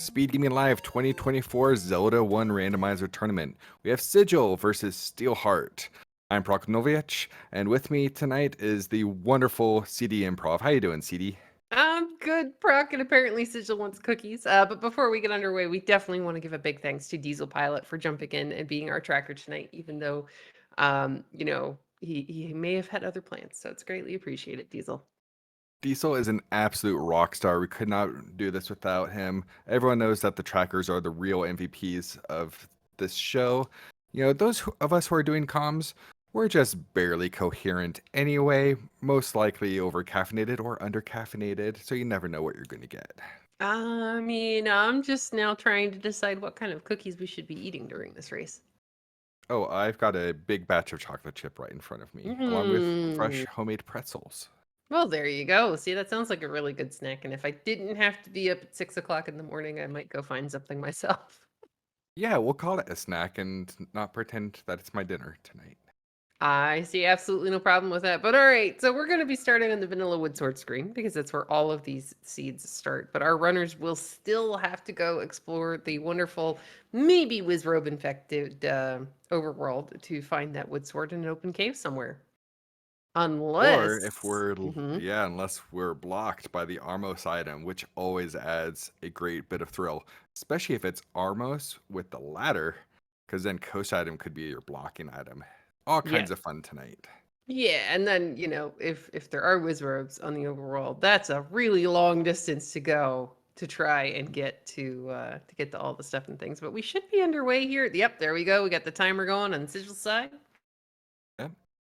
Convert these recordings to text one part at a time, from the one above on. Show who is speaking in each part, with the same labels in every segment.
Speaker 1: Speedgaming Live 2024 Zelda 1 Randomizer Tournament. We have Sigil versus Steelheart. I'm Proknovich, and with me tonight is the wonderful CD Improv. How you doing, CD?
Speaker 2: I'm good, Proc, and apparently Sigil wants cookies. But before we get underway, we definitely want to give a big thanks to Diesel Pilot for jumping in and being our tracker tonight, even though, he may have had other plans. So it's greatly appreciated, Diesel.
Speaker 1: Diesel is an absolute rock star. We could not do this without him. Everyone knows that the trackers are the real MVPs of this show. You know, those of us who are doing comms, we're just barely coherent anyway, most likely over-caffeinated or under-caffeinated, so you never know what you're going to get.
Speaker 2: I mean, I'm just now trying to decide what kind of cookies we should be eating during this race.
Speaker 1: Oh, I've got a big batch of chocolate chip right in front of me, along with fresh homemade pretzels.
Speaker 2: Well, there you go. See, that sounds like a really good snack. And if I didn't have to be up at 6 o'clock in the morning, I might go find something myself.
Speaker 1: Yeah, we'll call it a snack and not pretend that it's my dinner tonight.
Speaker 2: I see absolutely no problem with that. But all right, so we're going to be starting on the vanilla wood sword screen because that's where all of these seeds start. But our runners will still have to go explore the wonderful, maybe Wizrobe infected overworld to find that wood sword in an open cave somewhere.
Speaker 1: Or
Speaker 2: Unless.
Speaker 1: if we're,
Speaker 2: Mhm.
Speaker 1: yeah, unless we're blocked by the Armos item, which always adds a great bit of thrill, especially if it's Armos with the ladder, because then Coast item could be your blocking item. All
Speaker 2: Yeah.
Speaker 1: kinds of fun tonight.
Speaker 2: Yeah, and then, if there are Wizrobes on the overworld, that's a really long distance to go to try and get to all the stuff and things. But we should be underway here. Yep, there we go. We got the timer going on Sigil's side.
Speaker 1: Yeah.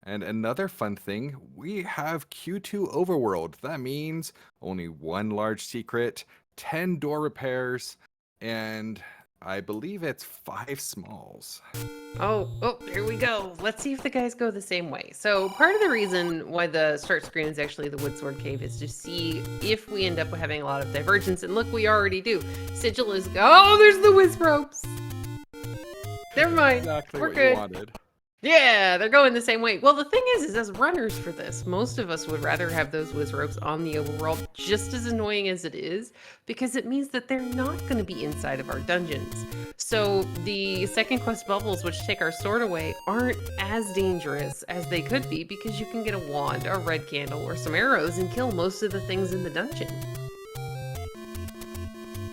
Speaker 1: And another fun thing, we have Q2 Overworld. That means only one large secret, 10 door repairs, and I believe it's 5 smalls.
Speaker 2: Oh, here we go. Let's see if the guys go the same way. So part of the reason why the start screen is actually the Woodsword Cave is to see if we end up having a lot of divergence. And look, we already do. Sigil is, oh, there's the Wizrobes. Never mind.
Speaker 1: Exactly
Speaker 2: We're
Speaker 1: what
Speaker 2: good.
Speaker 1: you wanted.
Speaker 2: Yeah, they're going the same way. Well, the thing is as runners for this, most of us would rather have those Wizrobes on the overworld, just as annoying as it is, because it means that they're not going to be inside of our dungeons. So the second quest bubbles, which take our sword away, aren't as dangerous as they could be, because you can get a wand, a red candle, or some arrows and kill most of the things in the dungeon.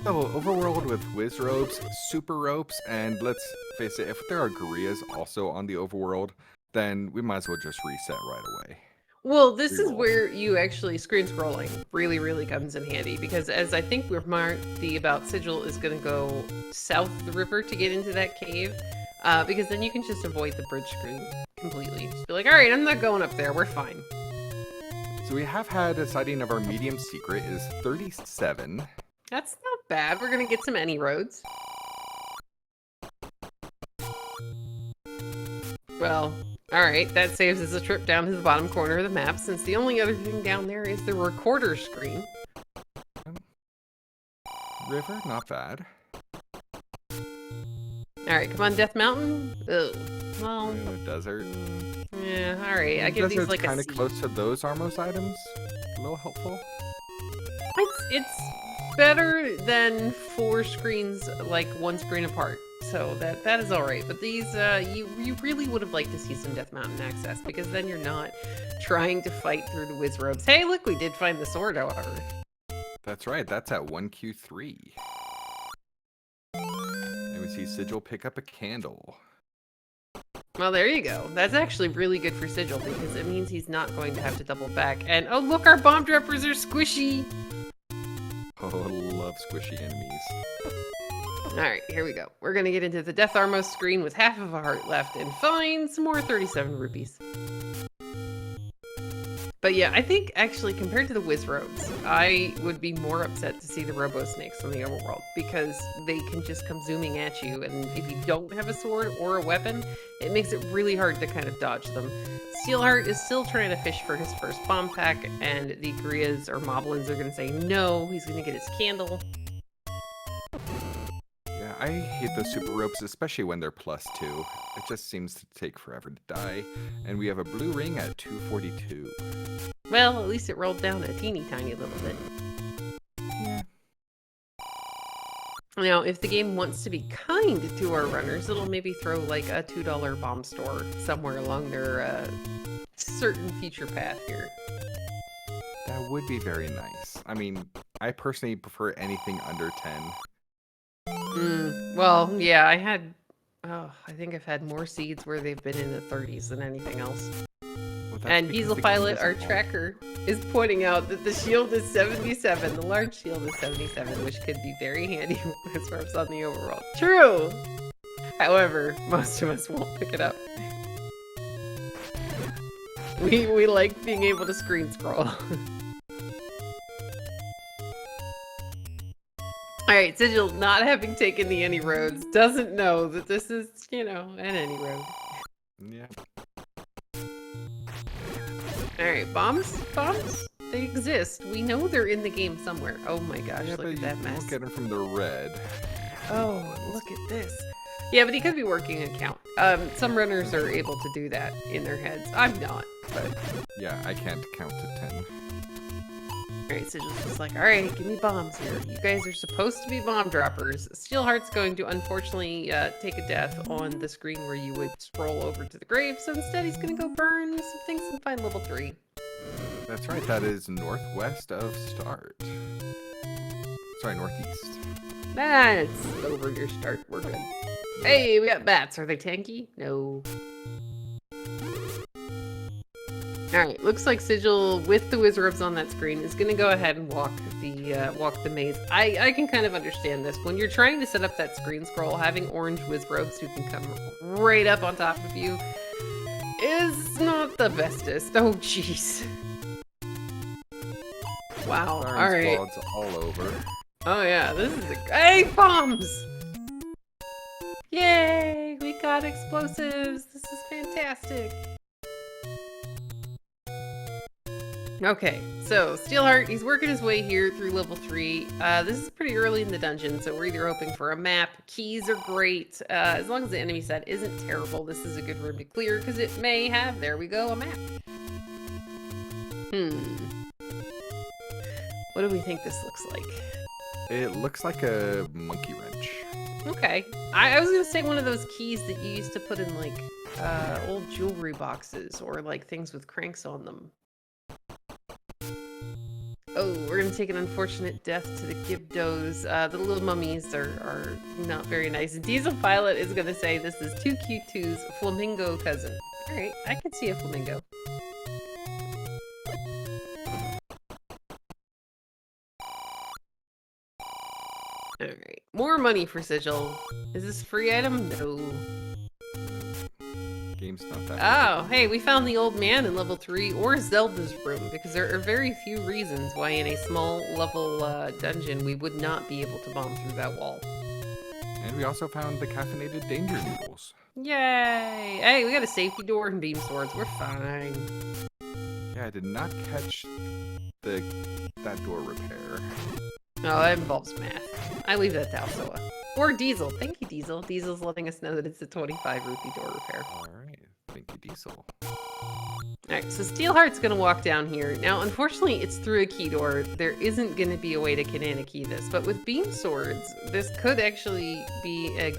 Speaker 1: So, Overworld with Wiz Robes, Super Ropes, and let's face it, if there are gorillas also on the Overworld, then we might as well just reset right away.
Speaker 2: Well, this is
Speaker 1: Reroll.
Speaker 2: where you actually screen scrolling really comes in handy, because as I think we're marked, the about Sigil is going to go south of the river to get into that cave, because then you can just avoid the bridge screen completely. Just be like, all right, I'm not going up there. We're fine.
Speaker 1: So we have had a sighting of our medium secret is 37.
Speaker 2: That's not bad. We're going to get some any roads. Well, all right, that saves us a trip down to the bottom corner of the map, since the only other thing down there is the recorder screen.
Speaker 1: River, not bad.
Speaker 2: All right, come on, Death Mountain. Ugh. Well,
Speaker 1: Desert.
Speaker 2: yeah, all right. I give these like
Speaker 1: kind
Speaker 2: a
Speaker 1: of
Speaker 2: C.
Speaker 1: close to those Armos items. A little helpful.
Speaker 2: It's better than 4 screens, like 1 screen apart. So that is all right. But these, you really would have liked to see some Death Mountain access, because then you're not trying to fight through the Wizrobes. Hey, look, we did find the sword, however.
Speaker 1: That's right. That's at 1Q3. And we see Sigil pick up a candle.
Speaker 2: Well, there you go. That's actually really good for Sigil, because it means he's not going to have to double back. And oh, look, our bomb droppers are squishy.
Speaker 1: Oh, love squishy enemies.
Speaker 2: Alright, here we go. We're gonna get into the Death Armos screen with half of a heart left and find some more 37 rupees. But yeah, I think actually compared to the Wizrobes, I would be more upset to see the Robo Snakes on the overworld, because they can just come zooming at you, and if you don't have a sword or a weapon, it makes it really hard to kind of dodge them. Steelheart is still trying to fish for his first bomb pack, and the gorillas or moblins are going to say no, he's going to get his candle.
Speaker 1: Yeah, I hate those super ropes, especially when they're +2. It just seems to take forever to die. And we have a blue ring at 242.
Speaker 2: Well, at least it rolled down a teeny tiny little bit.
Speaker 1: Yeah.
Speaker 2: Now, if the game wants to be kind to our runners, it'll maybe throw like a $2 bomb store somewhere along their certain feature path here.
Speaker 1: That would be very nice. I mean, I personally prefer anything under 10.
Speaker 2: Well, yeah, I think I've had more seeds where they've been in the 30s than anything else.
Speaker 1: Well,
Speaker 2: And Diesel Pilot, our tracker, is pointing out that the shield is 77. The large shield is 77, which could be very handy with Wisrops on the overworld. True! However, most of us won't pick it up. We like being able to screen scroll. Alright, Sigil, not having taken the any roads, doesn't know that this is, you know, an any road.
Speaker 1: Yeah.
Speaker 2: Alright, bombs? Bombs? They exist. We know they're in the game somewhere. Oh my gosh,
Speaker 1: Yeah,
Speaker 2: look
Speaker 1: but
Speaker 2: at that
Speaker 1: you
Speaker 2: mess.
Speaker 1: won't get them from the red.
Speaker 2: Oh, look at this. Yeah, but he could be working a count. Some runners are able to do that in their heads. I'm not, but...
Speaker 1: Yeah, I can't count to 10.
Speaker 2: Alright, Sigil's just like, alright, give me bombs here. You guys are supposed to be bomb droppers. Steelheart's going to unfortunately take a death on the screen where you would scroll over to the grave, so instead he's gonna go burn some things and find level 3.
Speaker 1: That's right, that is northwest of start. Sorry, northeast.
Speaker 2: That's over your start. We're good. Hey, we got bats. Are they tanky? No. Alright, looks like Sigil, with the Wizrobes on that screen, is going to go ahead and walk the maze. I can kind of understand this. When you're trying to set up that screen scroll, having orange Wizrobes who can come right up on top of you is not the bestest. Oh, jeez. Wow, alright.
Speaker 1: All over.
Speaker 2: Oh yeah, this is hey, bombs! Yay, we got explosives. This is fantastic. Okay, so Steelheart, he's working his way here through level 3. This is pretty early in the dungeon, so we're either hoping for a map. Keys are great. As long as the enemy set isn't terrible, this is a good room to clear, because it may have, there we go, a map. What do we think this looks like?
Speaker 1: It looks like a monkey wrench.
Speaker 2: Okay. I was gonna say one of those keys that you used to put in, like, old jewelry boxes, or, like, things with cranks on them. Oh, we're gonna take an unfortunate death to the Gibdos. The little mummies are not very nice. Diesel Pilot is gonna say this is 2Q2's flamingo cousin. Alright, I can see a flamingo. Alright, more money for Sigil. Is this a free item? No.
Speaker 1: Game's not that
Speaker 2: Oh, hey, we found the old man in level 3 or Zelda's room, because there are very few reasons why in a small level dungeon we would not be able to bomb through that wall.
Speaker 1: And we also found the caffeinated danger noodles.
Speaker 2: Yay! Hey, we got a safety door and beam swords. We're fine.
Speaker 1: Yeah, I did not catch that door repair.
Speaker 2: Oh, that involves math. I leave that to Alsoa. Or Diesel. Thank you, Diesel. Diesel's letting us know that it's a 25 rupee door repair.
Speaker 1: Alright, thank you, Diesel.
Speaker 2: Alright, so Steelheart's gonna walk down here. Now, unfortunately, it's through a key door. There isn't gonna be a way to Kanana key this, but with beam swords, this could actually be a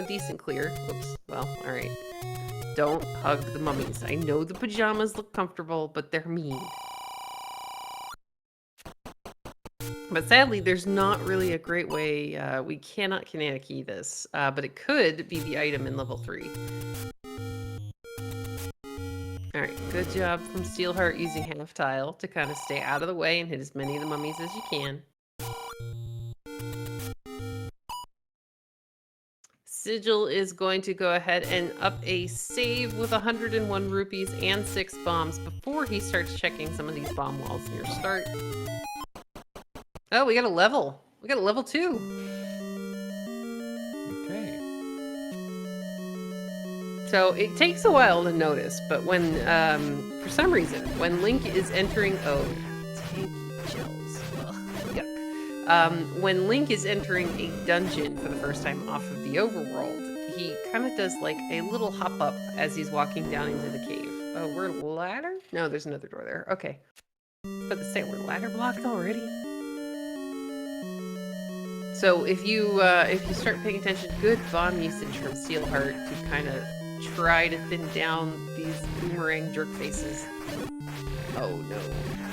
Speaker 2: decent clear. Whoops. Well, alright. Don't hug the mummies. I know the pajamas look comfortable, but they're mean. But sadly, there's not really a great way. We cannot Kanana key this, but it could be the item in level 3. Alright, good job from Steelheart using half tile to kind of stay out of the way and hit as many of the mummies as you can. Sigil is going to go ahead and up a save with 101 rupees and 6 bombs before he starts checking some of these bomb walls near start. Oh, we got a level. We got a level 2.
Speaker 1: Okay.
Speaker 2: So it takes a while to notice, but when, for some reason, when Link is entering, tanky gels, ugh, yuck. When Link is entering a dungeon for the first time off of the overworld, he kind of does like a little hop up as he's walking down into the cave. Oh, we're ladder? No, there's another door there. Okay. But to say we're ladder blocked already? So if you start paying attention, good bomb usage from Steelheart to kind of try to thin down these boomerang jerk faces. Oh no,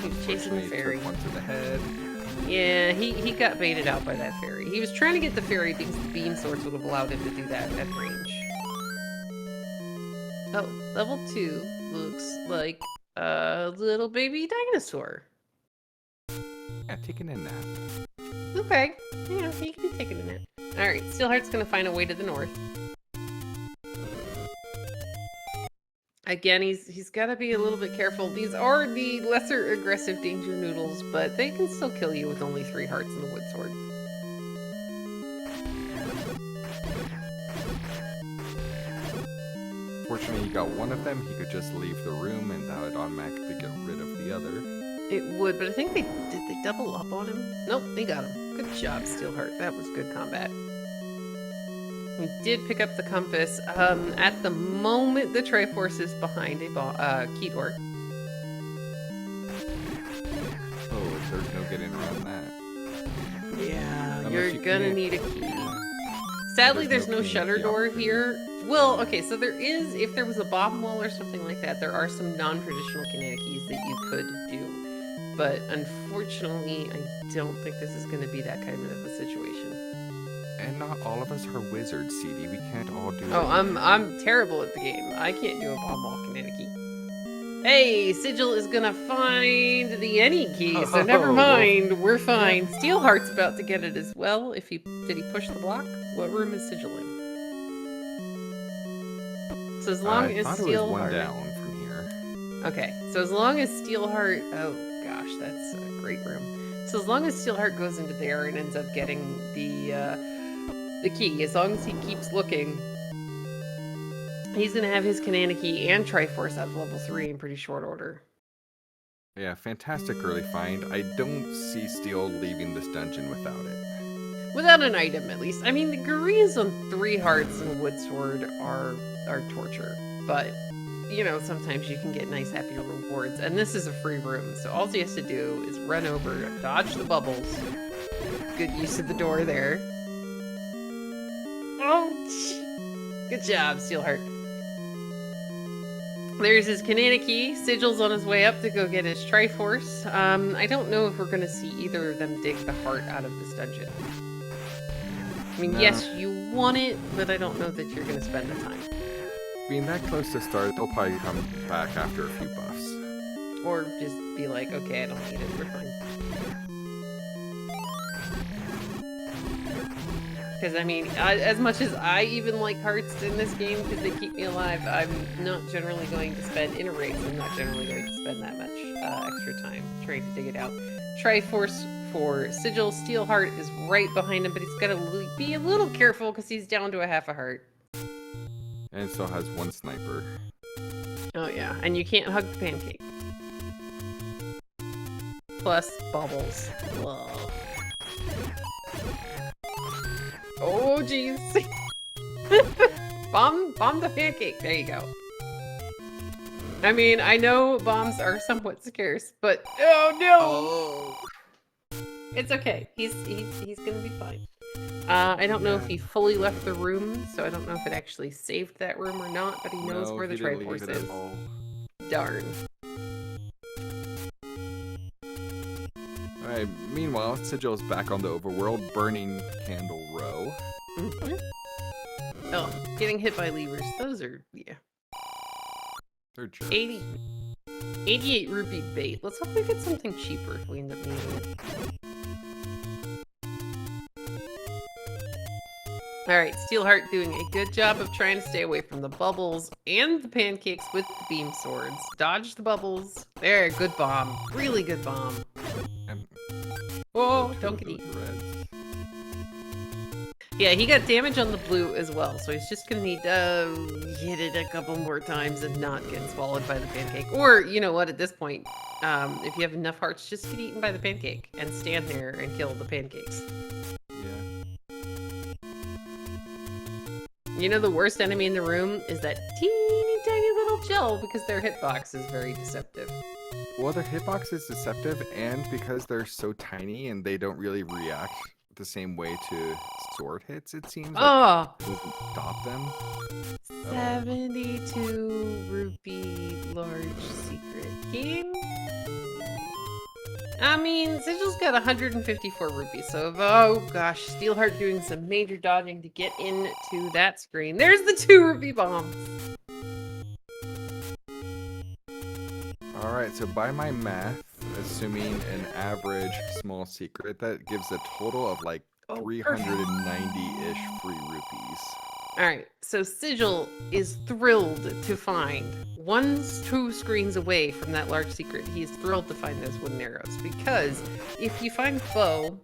Speaker 2: he was chasing the fairy.
Speaker 1: Took one to the head.
Speaker 2: Yeah, he got baited out by that fairy. He was trying to get the fairy because the beam swords would have allowed him to do that at range. Oh, level 2 looks like a little baby dinosaur.
Speaker 1: Yeah, taking a nap.
Speaker 2: Okay, yeah, he can be taking a nap. Alright, Steelheart's gonna find a way to the north. Again, he's got to be a little bit careful. These are the lesser aggressive danger noodles, but they can still kill you with only 3 hearts and the wood sword.
Speaker 1: Fortunately, he got one of them. He could just leave the room, and that would automatically get rid of the other.
Speaker 2: It would, but I think did they double up on him? Nope, they got him. Good job, Steelheart. That was good combat. We did pick up the compass. At the moment, the Triforce is behind a key door.
Speaker 1: Oh, there's no getting around that.
Speaker 2: Yeah,
Speaker 1: Unless
Speaker 2: you're
Speaker 1: you
Speaker 2: gonna
Speaker 1: can't-
Speaker 2: need a key. Sadly, there's no shutter door here. Well, okay, so there is, if there was a bomb wall or something like that, there are some non-traditional kinetic keys that you could do. But unfortunately, I don't think this is going to be that kind of a situation.
Speaker 1: And not all of us are wizards, CD. We can't all do
Speaker 2: Oh,
Speaker 1: it.
Speaker 2: I'm terrible at the game. I can't do a bomb wall kinetic key. Hey, Sigil is gonna find the any key, so never mind. We're fine. Steelheart's about to get it as well. Did he push the block? What room is Sigil in? So as long as
Speaker 1: I thought it was one
Speaker 2: Steelheart.
Speaker 1: down from here.
Speaker 2: Okay, so as long as Steelheart. Oh gosh, that's a great room. So as long as Steelheart goes into there and ends up getting the key, as long as he keeps looking. He's going to have his Kananaki and Triforce at level 3 in pretty short order.
Speaker 1: Yeah, fantastic early find. I don't see Steel leaving this dungeon without it.
Speaker 2: Without an item, at least. I mean, the Gurus on 3 hearts and a wood sword are torture. But, you know, sometimes you can get nice, happy rewards. And this is a free room, so all he has to do is run over, dodge the bubbles. Good use of the door there. Oh, good job, Steelheart. There's his Kananaki. Sigil's on his way up to go get his Triforce. I don't know if we're going to see either of them dig the heart out of this dungeon. I mean,
Speaker 1: No.
Speaker 2: yes, you want it, but I don't know that you're going to spend the time.
Speaker 1: Being that close to start, they'll probably come back after a few buffs.
Speaker 2: Or just be like, okay, I don't need it, we're fine. Because, I mean, as much as I even like hearts in this game because they keep me alive, I'm not generally going to spend, in a race, I'm not generally going to spend that much extra time trying to dig it out. Triforce for Sigil. Steelheart is right behind him, but he's got to be a little careful because he's down to a half a heart.
Speaker 1: And it still has one sniper.
Speaker 2: Oh, yeah, and you can't hug the pancake. Plus, bubbles. Whoa. Oh, jeez. Bomb the pancake. There you go. I mean, I know bombs are somewhat scarce, but oh no! It's okay. He's gonna be fine. I don't know if he fully left the room, so I don't know if it actually saved that room or not, but he knows where the Triforce is. Darn.
Speaker 1: Alright, meanwhile, Sigil's back on the overworld, burning Candle Row.
Speaker 2: Mm-hmm. Oh, getting hit by levers. Those are, yeah.
Speaker 1: They're jerks.
Speaker 2: 88 rupee bait. Let's hope we get something cheaper if we end up needing it. Alright, Steelheart doing a good job of trying to stay away from the bubbles and the pancakes with the beam swords. Dodge the bubbles. There, good bomb. Really good bomb. Oh, don't get eaten. Yeah, he got damage on the blue as well, so he's just gonna need to hit it a couple more times and not get swallowed by the pancake. Or, you know what, at this point, if you have enough hearts, just get eaten by the pancake and stand there and kill the pancakes.
Speaker 1: Yeah.
Speaker 2: You know, the worst enemy in the room is that teeny tiny little gel because their hitbox is very deceptive.
Speaker 1: Well, their hitbox is deceptive, and because they're so tiny and they don't really react the same way to sword hits, it seems. Like,
Speaker 2: Oh,
Speaker 1: it doesn't stop them.
Speaker 2: 72 rupee large secret game. I mean, Sigil's got 154 rupees, so oh gosh, Steelheart doing some major dodging to get into that screen. There's the 2 rupee bombs.
Speaker 1: All right, so by my math, assuming an average small secret, that gives a total of like 390-ish free rupees.
Speaker 2: All right, so Sigil is thrilled to find 2 screens away from that large secret. He's thrilled to find those wooden arrows because if you find foe,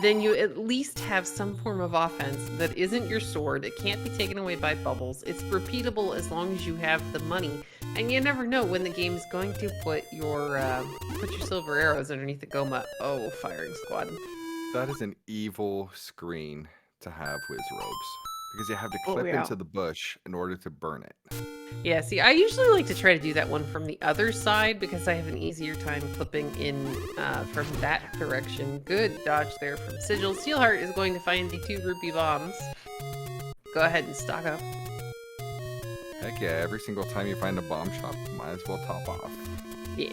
Speaker 2: then you at least have some form of offense that isn't your sword. It can't be taken away by bubbles. It's repeatable as long as you have the money, and you never know when the game's going to put your silver arrows underneath the Goma. Oh, firing squad.
Speaker 1: That is an evil screen to have Wiz robes. Because you have to
Speaker 2: Oh,
Speaker 1: clip
Speaker 2: yeah.
Speaker 1: into the bush in order to burn it.
Speaker 2: Yeah, see, I usually like to try to do that one from the other side because I have an easier time clipping in from that direction. Good dodge there from Sigil. Steelheart is going to find the 2 rupee bombs. Go ahead and stock up.
Speaker 1: Heck yeah, every single time you find a bomb shop, might as well top off.
Speaker 2: Yeah.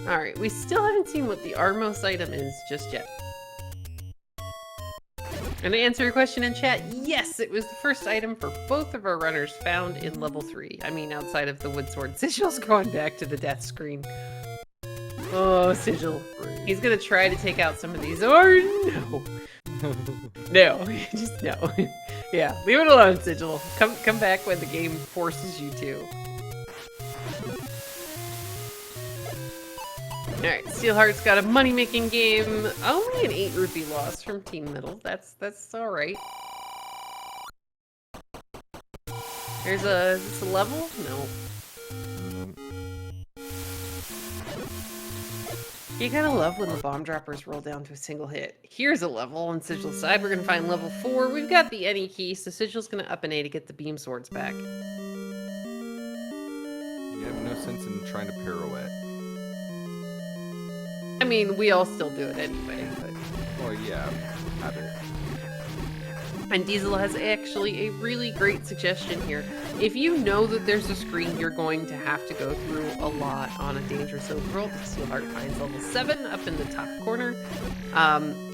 Speaker 2: Alright, we still haven't seen what the Armos item is just yet. And to answer your question in chat, yes, it was the first item for both of our runners found in level 3. I mean, outside of the wood sword. Sigil's going back to the death screen. Oh, Sigil. He's gonna try to take out some of these. Or no. No, just no. Yeah, leave it alone, Sigil. Come back when the game forces you to. Alright, Steelheart's got a money-making game. Only an 8 rupee loss from Team Middle. That's alright. Is this a level? No. You gotta love when the bomb droppers roll down to a single hit. Here's a level on Sigil's side. We're gonna find level 4. We've got the any key, so Sigil's gonna up an A to get the beam swords back.
Speaker 1: You have no sense in trying to pirouette.
Speaker 2: I mean, we all still do it anyway, but...
Speaker 1: Well, yeah, habit.
Speaker 2: And Diesel has actually a really great suggestion here. If you know that there's a screen you're going to have to go through a lot on a dangerous overworld, Steelheart finds level 7 up in the top corner.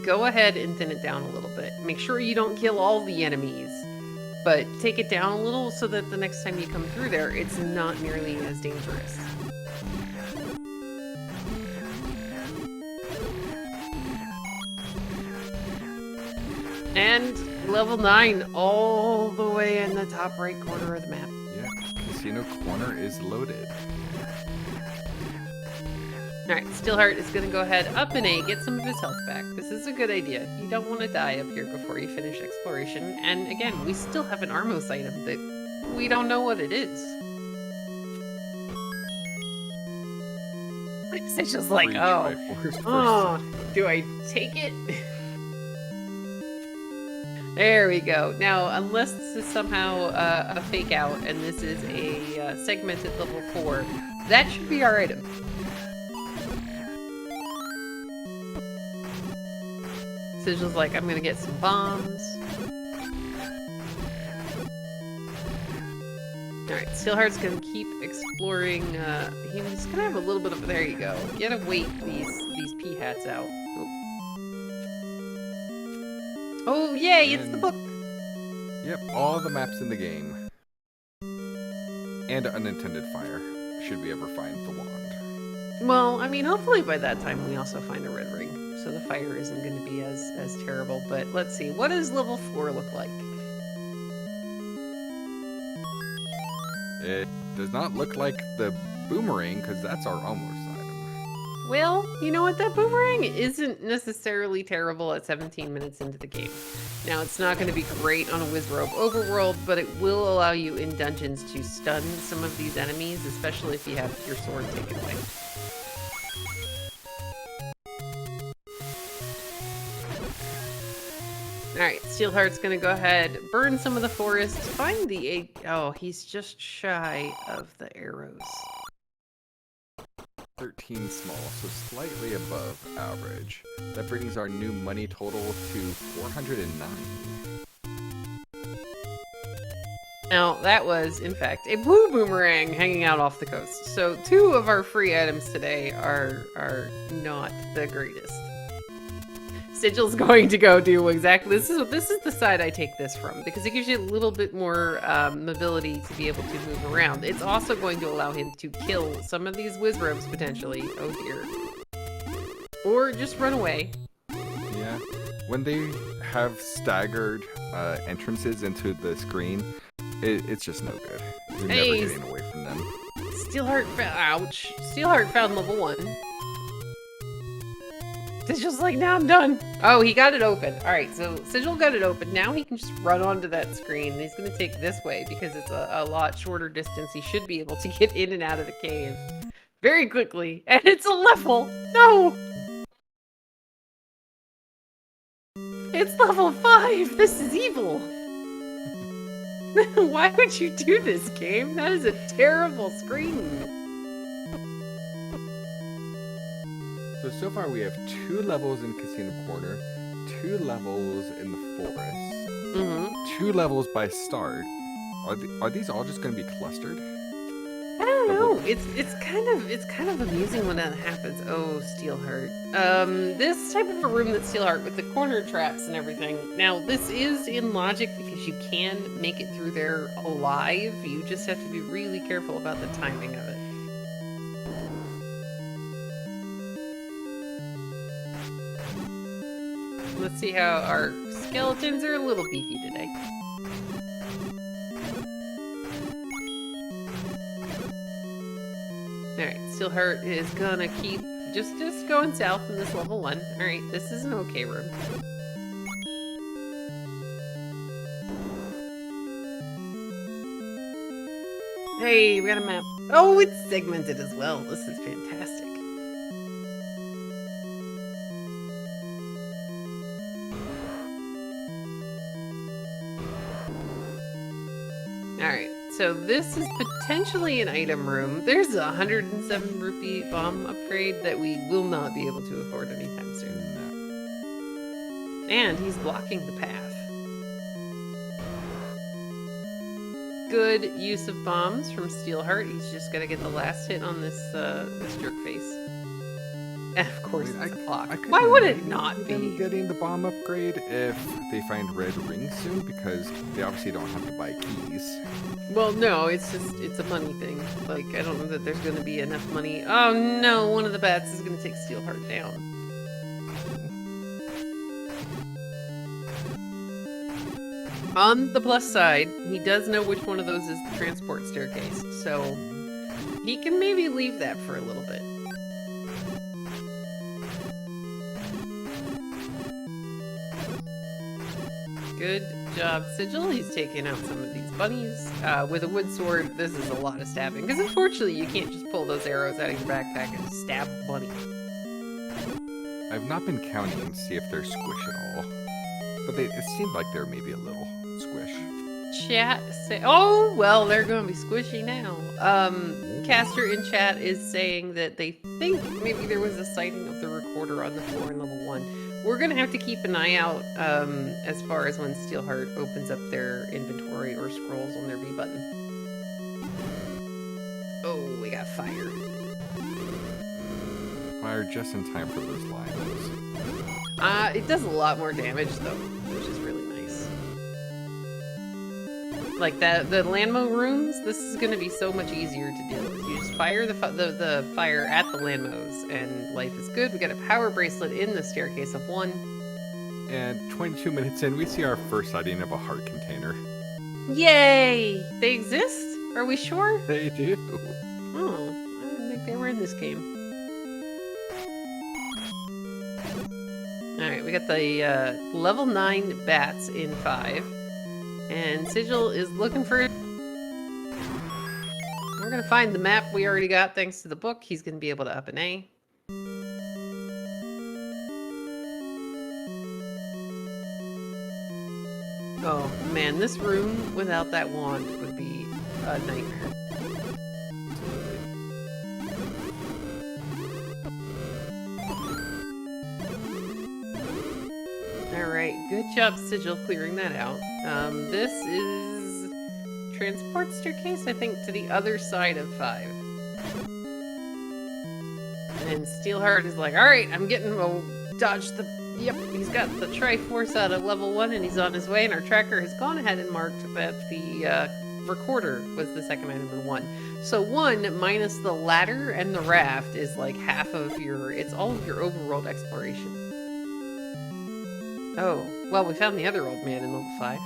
Speaker 2: Go ahead and thin it down a little bit. Make sure you don't kill all the enemies, but take it down a little so that the next time you come through there, it's not nearly as dangerous. And level 9, all the way in the top right corner of the map.
Speaker 1: Yeah, Casino Corner is loaded.
Speaker 2: Alright, Steelheart is going to go ahead up an A, get some of his health back. This is a good idea. You don't want to die up here before you finish exploration. And again, we still have an Armos item that we don't know what it is. It's just like, oh, do I take it? There we go. Now, unless this is somehow a fake out and this is a segmented level 4, that should be our item. Sigil's like, I'm gonna get some bombs. Alright, Steelheart's gonna keep exploring. He's gonna have a little bit of. There you go. You gotta wait these pea hats out. Oh, yay, it's the book!
Speaker 1: Yep, all the maps in the game. And unintended fire, should we ever find the wand.
Speaker 2: Well, I mean, hopefully by that time we also find a red ring, so the fire isn't going to be as terrible. But let's see, what does level 4 look like?
Speaker 1: It does not look like the boomerang, because that's our almost item.
Speaker 2: Well, you know what? That boomerang isn't necessarily terrible at 17 minutes into the game. Now, it's not going to be great on a Wizrobe overworld, but it will allow you in dungeons to stun some of these enemies, especially if you have your sword taken away. Alright, Steelheart's going to go ahead, burn some of the forest, find the 8... Oh, he's just shy of the arrows.
Speaker 1: 13 small, so slightly above average. That brings our new money total to 409.
Speaker 2: Now, that was, in fact, a blue boomerang hanging out off the coast. So 2 of our free items today are not the greatest. Sigil's going to go do exactly this is the side I take this from, because it gives you a little bit more mobility to be able to move around. It's also going to allow him to kill some of these Wizrobes potentially. Oh dear. Or just run away.
Speaker 1: Yeah. When they have staggered entrances into the screen, it's just no good. You're never getting away from them. Steelheart found level 1. Sigil's like, now I'm done. Oh, he got it open. All right, so Sigil got it open. Now he can just run onto that screen. And he's going to take this way because it's a lot shorter distance. He should be able to get in and out of the cave very quickly. And it's a level. No. It's level 5. This is evil. Why would you do this, game? That is a terrible screen. So far we have 2 levels in Casino Corner, 2 levels in the forest, 2 levels by start. Are these all just going to be clustered?
Speaker 2: I don't know. It's kind of amusing when that happens. Oh, Steelheart. This type of a room that's Steelheart with the corner traps and everything. Now, this is in logic because you can make it through there alive. You just have to be really careful about the timing of it. Let's see how our skeletons are a little beefy today. Alright, Steelheart is gonna keep just going south in this level 1. Alright, this is an okay room. Hey, we got a map. Oh, it's segmented as well. This is fantastic. Alright, so this is potentially an item room. There's a 107 rupee bomb upgrade that we will not be able to afford anytime soon. And he's blocking the path. Good use of bombs from Steelheart. He's just got to get the last hit on this jerk face. And of course, it's a clock. Why would it not be?
Speaker 1: Them getting the bomb upgrade if they find red rings soon, because they obviously don't have to buy keys.
Speaker 2: Well, no, it's a money thing. Like, I don't know that there's going to be enough money. Oh no, one of the bats is going to take Steelheart down. On the plus side, he does know which one of those is the transport staircase, so he can maybe leave that for a little bit. Good job, Sigil. He's taking out some of these bunnies. With a wood sword, this is a lot of stabbing, because unfortunately you can't just pull those arrows out of your backpack and stab a bunny.
Speaker 1: I've not been counting to see if they're squish at all, but it seemed like they're maybe a little squish.
Speaker 2: Chat say, oh, well, they're going to be squishy now. Caster in chat is saying that they think maybe there was a sighting of the recorder on the floor in level 1. We're going to have to keep an eye out as far as when Steelheart opens up their inventory or scrolls on their B button. Oh, we got fire.
Speaker 1: Fire just in time for those lions.
Speaker 2: It does a lot more damage, though, which is really nice. Like, the landmo rooms, this is going to be so much easier to deal with. You just fire the fire at the landmos, and life is good. We got a power bracelet in the staircase of 1.
Speaker 1: And 22 minutes in, we see our first sighting of a heart container.
Speaker 2: Yay! They exist? Are we sure?
Speaker 1: They do.
Speaker 2: Oh, I didn't think they were in this game. Alright, we got the level 9 bats in 5. And Sigil is looking for it. We're going to find the map we already got thanks to the book. He's going to be able to up an A. Oh man, this room without that wand would be a nightmare. Good job, Sigil, clearing that out. This is transport staircase, I think, to the other side of 5. And Steelheart is like, all right, I'm getting dodge the. Yep, he's got the Triforce out of level 1, and he's on his way. And our tracker has gone ahead and marked that the recorder was the second item in 1. So 1 minus the ladder and the raft is like half of your. It's all of your overworld exploration. Oh, well, we found the other old man in level 5.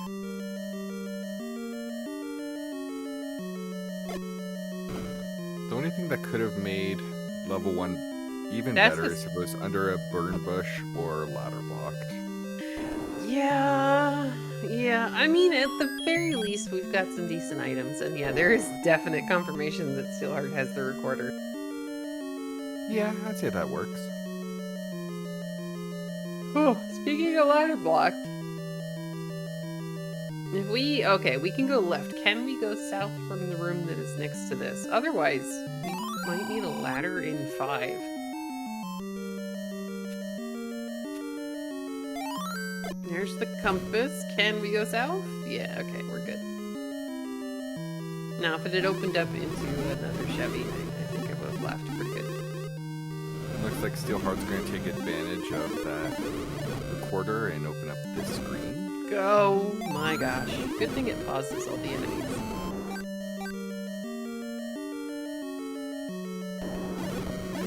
Speaker 1: The only thing that could have made level 1 even
Speaker 2: That's
Speaker 1: better is if it was under a burn bush or ladder blocked.
Speaker 2: Yeah. I mean, at the very least, we've got some decent items. And yeah, there is definite confirmation that Steelheart has the recorder.
Speaker 1: Yeah, I'd say that works.
Speaker 2: Oh, speaking of ladder blocked. If we... Okay, we can go left. Can we go south from the room that is next to this? Otherwise, we might need a ladder in 5. There's the compass. Can we go south? Yeah, okay, we're good. Now, if it had opened up into another Chevy, I think I would have laughed pretty good.
Speaker 1: Looks like Steelheart's going to take advantage of that recorder and open up this screen.
Speaker 2: Go! My gosh. Good thing it pauses all the enemies.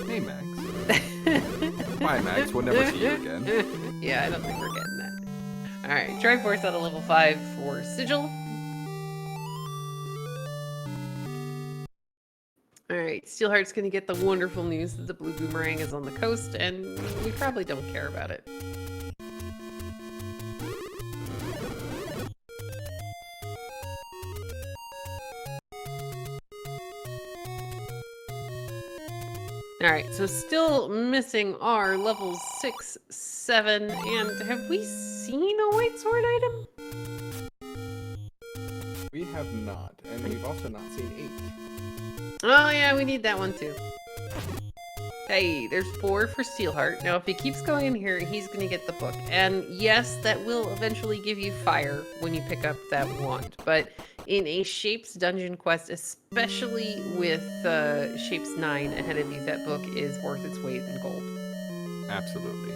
Speaker 1: Hey, Max. Bye, Max. We'll never see you again.
Speaker 2: Yeah, I don't think we're getting that. Alright, Triforce out of level 5 for Sigil. Alright, Steelheart's gonna get the wonderful news that the blue boomerang is on the coast, and we probably don't care about it. Alright, so still missing our levels 6, 7, and have we seen a white sword item?
Speaker 1: We have not, and we've also not seen 8.
Speaker 2: Oh yeah, we need that one too. Hey, there's 4 for Steelheart. Now if he keeps going in here, he's gonna get the book. And yes, that will eventually give you fire when you pick up that wand. But in a Shapes dungeon quest, especially with Shapes 9 ahead of you, that book is worth its weight in gold.
Speaker 1: Absolutely.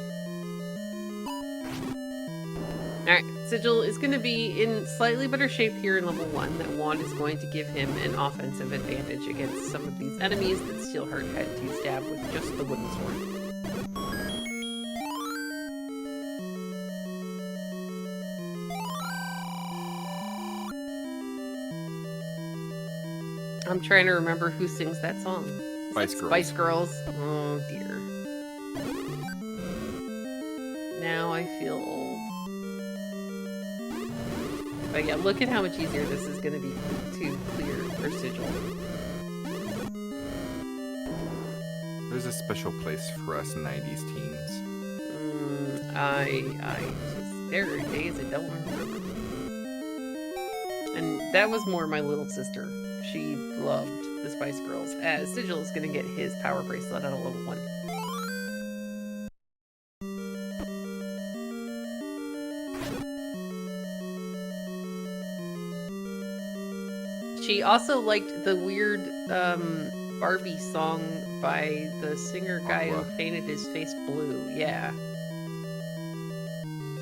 Speaker 2: Alright, Sigil is going to be in slightly better shape here in level 1. That wand is going to give him an offensive advantage against some of these enemies that Steelheart had to stab with just the wooden sword. I'm trying to remember who sings that song.
Speaker 1: Spice Girls.
Speaker 2: Spice Girls. Oh dear. Now I feel old. But yeah, look at how much easier this is going to be to clear for Sigil.
Speaker 1: There's a special place for us 90s teens.
Speaker 2: There are days I don't remember. And that was more my little sister. She loved the Spice Girls, as Sigil is going to get his power bracelet out of level 1. She also liked the weird Barbie song by the singer guy who painted his face blue. Yeah.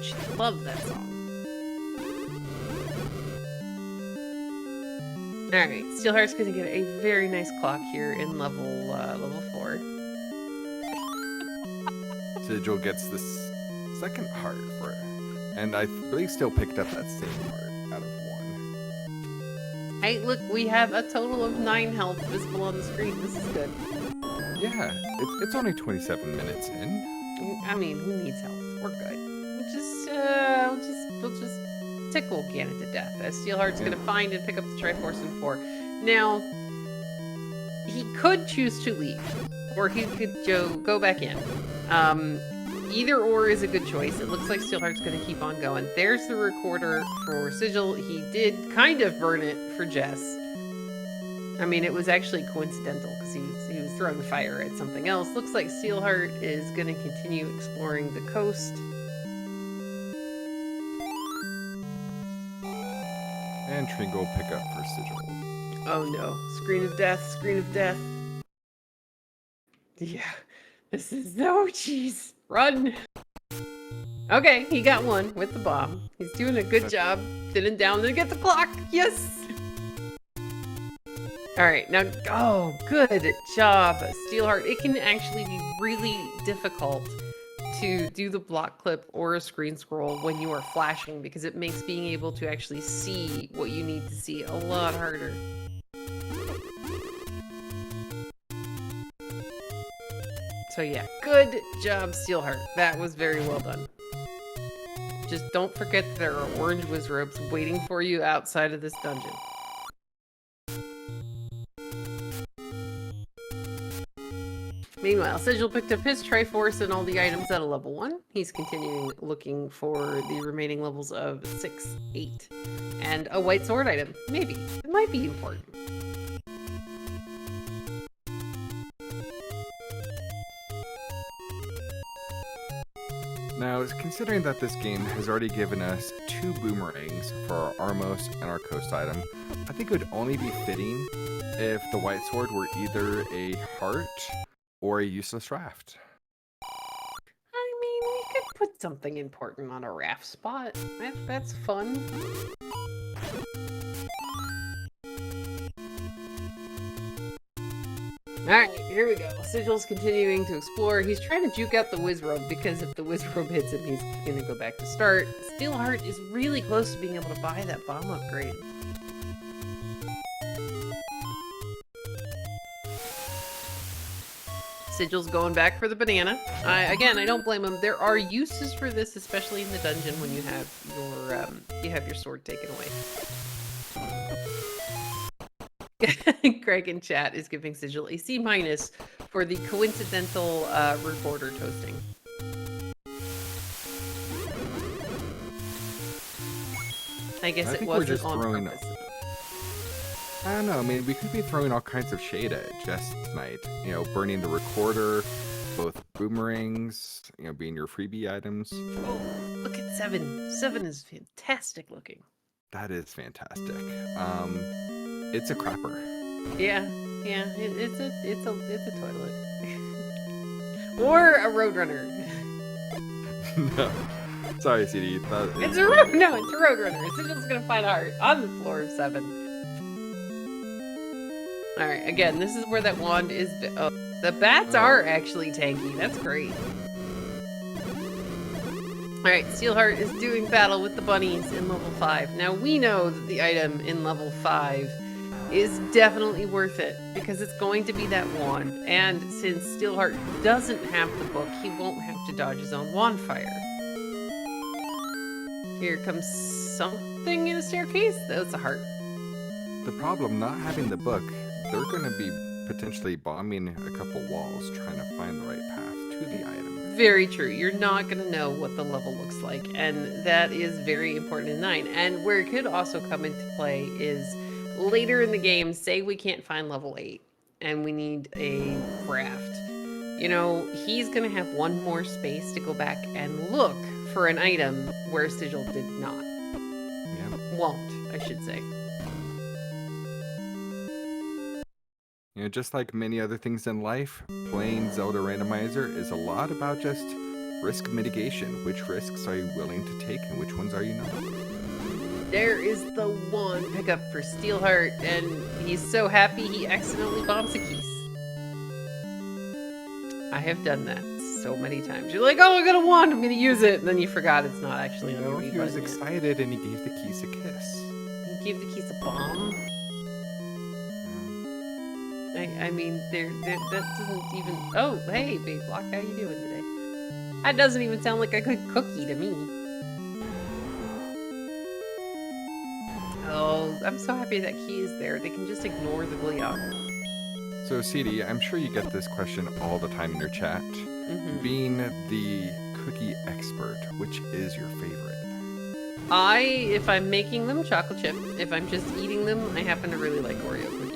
Speaker 2: She loved that song. Alright, Steelheart's gonna get a very nice clock here in level 4.
Speaker 1: Sigil gets this second heart for it. And I believe still picked up that same heart out of 1.
Speaker 2: Hey, look, we have a total of 9 health visible on the screen. This is good.
Speaker 1: Yeah, it's only 27 minutes in.
Speaker 2: I mean, who needs health? We're good. We'll just tickle Ganon to death, as Steelheart's gonna find and pick up the Triforce in 4. Now, he could choose to leave, or he could go back in. Either or is a good choice. It looks like Steelheart's gonna keep on going. There's the recorder for Sigil. He did kind of burn it for Jess. I mean, it was actually coincidental because he was throwing fire at something else. Looks like Steelheart is gonna continue exploring the coast.
Speaker 1: And Tringle will pick up for Sigil.
Speaker 2: Oh no. Screen of death, screen of death. Yeah. This is no jeez. Run. Okay, he got one with the bomb. He's doing a good job. Thinning down to get the clock. Yes. All right, now, oh, good job, Steelheart. It can actually be really difficult to do the block clip or a screen scroll when you are flashing because it makes being able to actually see what you need to see a lot harder. So yeah, good job, Steelheart. That was very well done. Just don't forget that there are orange wizrobes waiting for you outside of this dungeon. Meanwhile, Sigil picked up his Triforce and all the items at a level 1. He's continuing looking for the remaining levels of 6, 8, and a white sword item. Maybe. It might be important.
Speaker 1: Now, considering that this game has already given us 2 boomerangs for our Armos and our Coast item, I think it would only be fitting if the white sword were either a heart or a useless raft.
Speaker 2: I mean, we could put something important on a raft spot. That's fun. Alright, here we go. Sigil's continuing to explore. He's trying to juke out the wizrobe because if the wizrobe hits him, he's gonna go back to start. Steelheart is really close to being able to buy that bomb upgrade. Sigil's going back for the banana. Again, I don't blame him. There are uses for this, especially in the dungeon when you have your sword taken away. Greg in chat is giving Sigil a C- for the coincidental recorder toasting. I guess it wasn't on purpose.
Speaker 1: I don't know, I mean, we could be throwing all kinds of shade at Jess tonight. You know, burning the recorder, both boomerangs, you know, being your freebie items.
Speaker 2: Oh, look at 7. 7 is fantastic looking.
Speaker 1: That is fantastic. It's a crapper.
Speaker 2: Yeah, it's a toilet. Or a roadrunner.
Speaker 1: No. Sorry, CD.
Speaker 2: It's a roadrunner. Sigil's gonna find a heart on the floor of 7. Alright, again, this is where that wand is. Oh, the bats are actually tanky. That's great. Alright, Steelheart is doing battle with the bunnies in level 5. Now, we know that the item in level 5 is definitely worth it because it's going to be that wand. And since Steelheart doesn't have the book, he won't have to dodge his own wand fire. Here comes something in a staircase. That's a heart.
Speaker 1: The problem, not having the book, they're going to be potentially bombing a couple walls trying to find the right path to the item.
Speaker 2: Very true. You're not going to know what the level looks like, and that is very important in 9. And where it could also come into play is later in the game, say we can't find level 8, and we need a raft. You know, he's going to have one more space to go back and look for an item where Sigil did not.
Speaker 1: Yeah.
Speaker 2: Won't, I should say.
Speaker 1: You know, just like many other things in life, playing Zelda Randomizer is a lot about just risk mitigation. Which risks are you willing to take and which ones are you not?
Speaker 2: There is the one pickup for Steelheart, and he's so happy he accidentally bombs a keys. I have done that so many times. You're like, oh, I got a wand, I'm gonna use it, and then you forgot it's not actually
Speaker 1: You
Speaker 2: on
Speaker 1: know,
Speaker 2: your
Speaker 1: he was excited and he gave the keys a kiss.
Speaker 2: He gave the keys a bomb. I mean, that doesn't even... Oh, hey, Big Block, how you doing today? That doesn't even sound like a good cookie to me. Oh, I'm so happy that key is there. They can just ignore the Gliog.
Speaker 1: So, CD, I'm sure you get this question all the time in your chat.
Speaker 2: Mm-hmm.
Speaker 1: Being the cookie expert, which is your favorite?
Speaker 2: If I'm making them, chocolate chip. If I'm just eating them, I happen to really like Oreo cookies.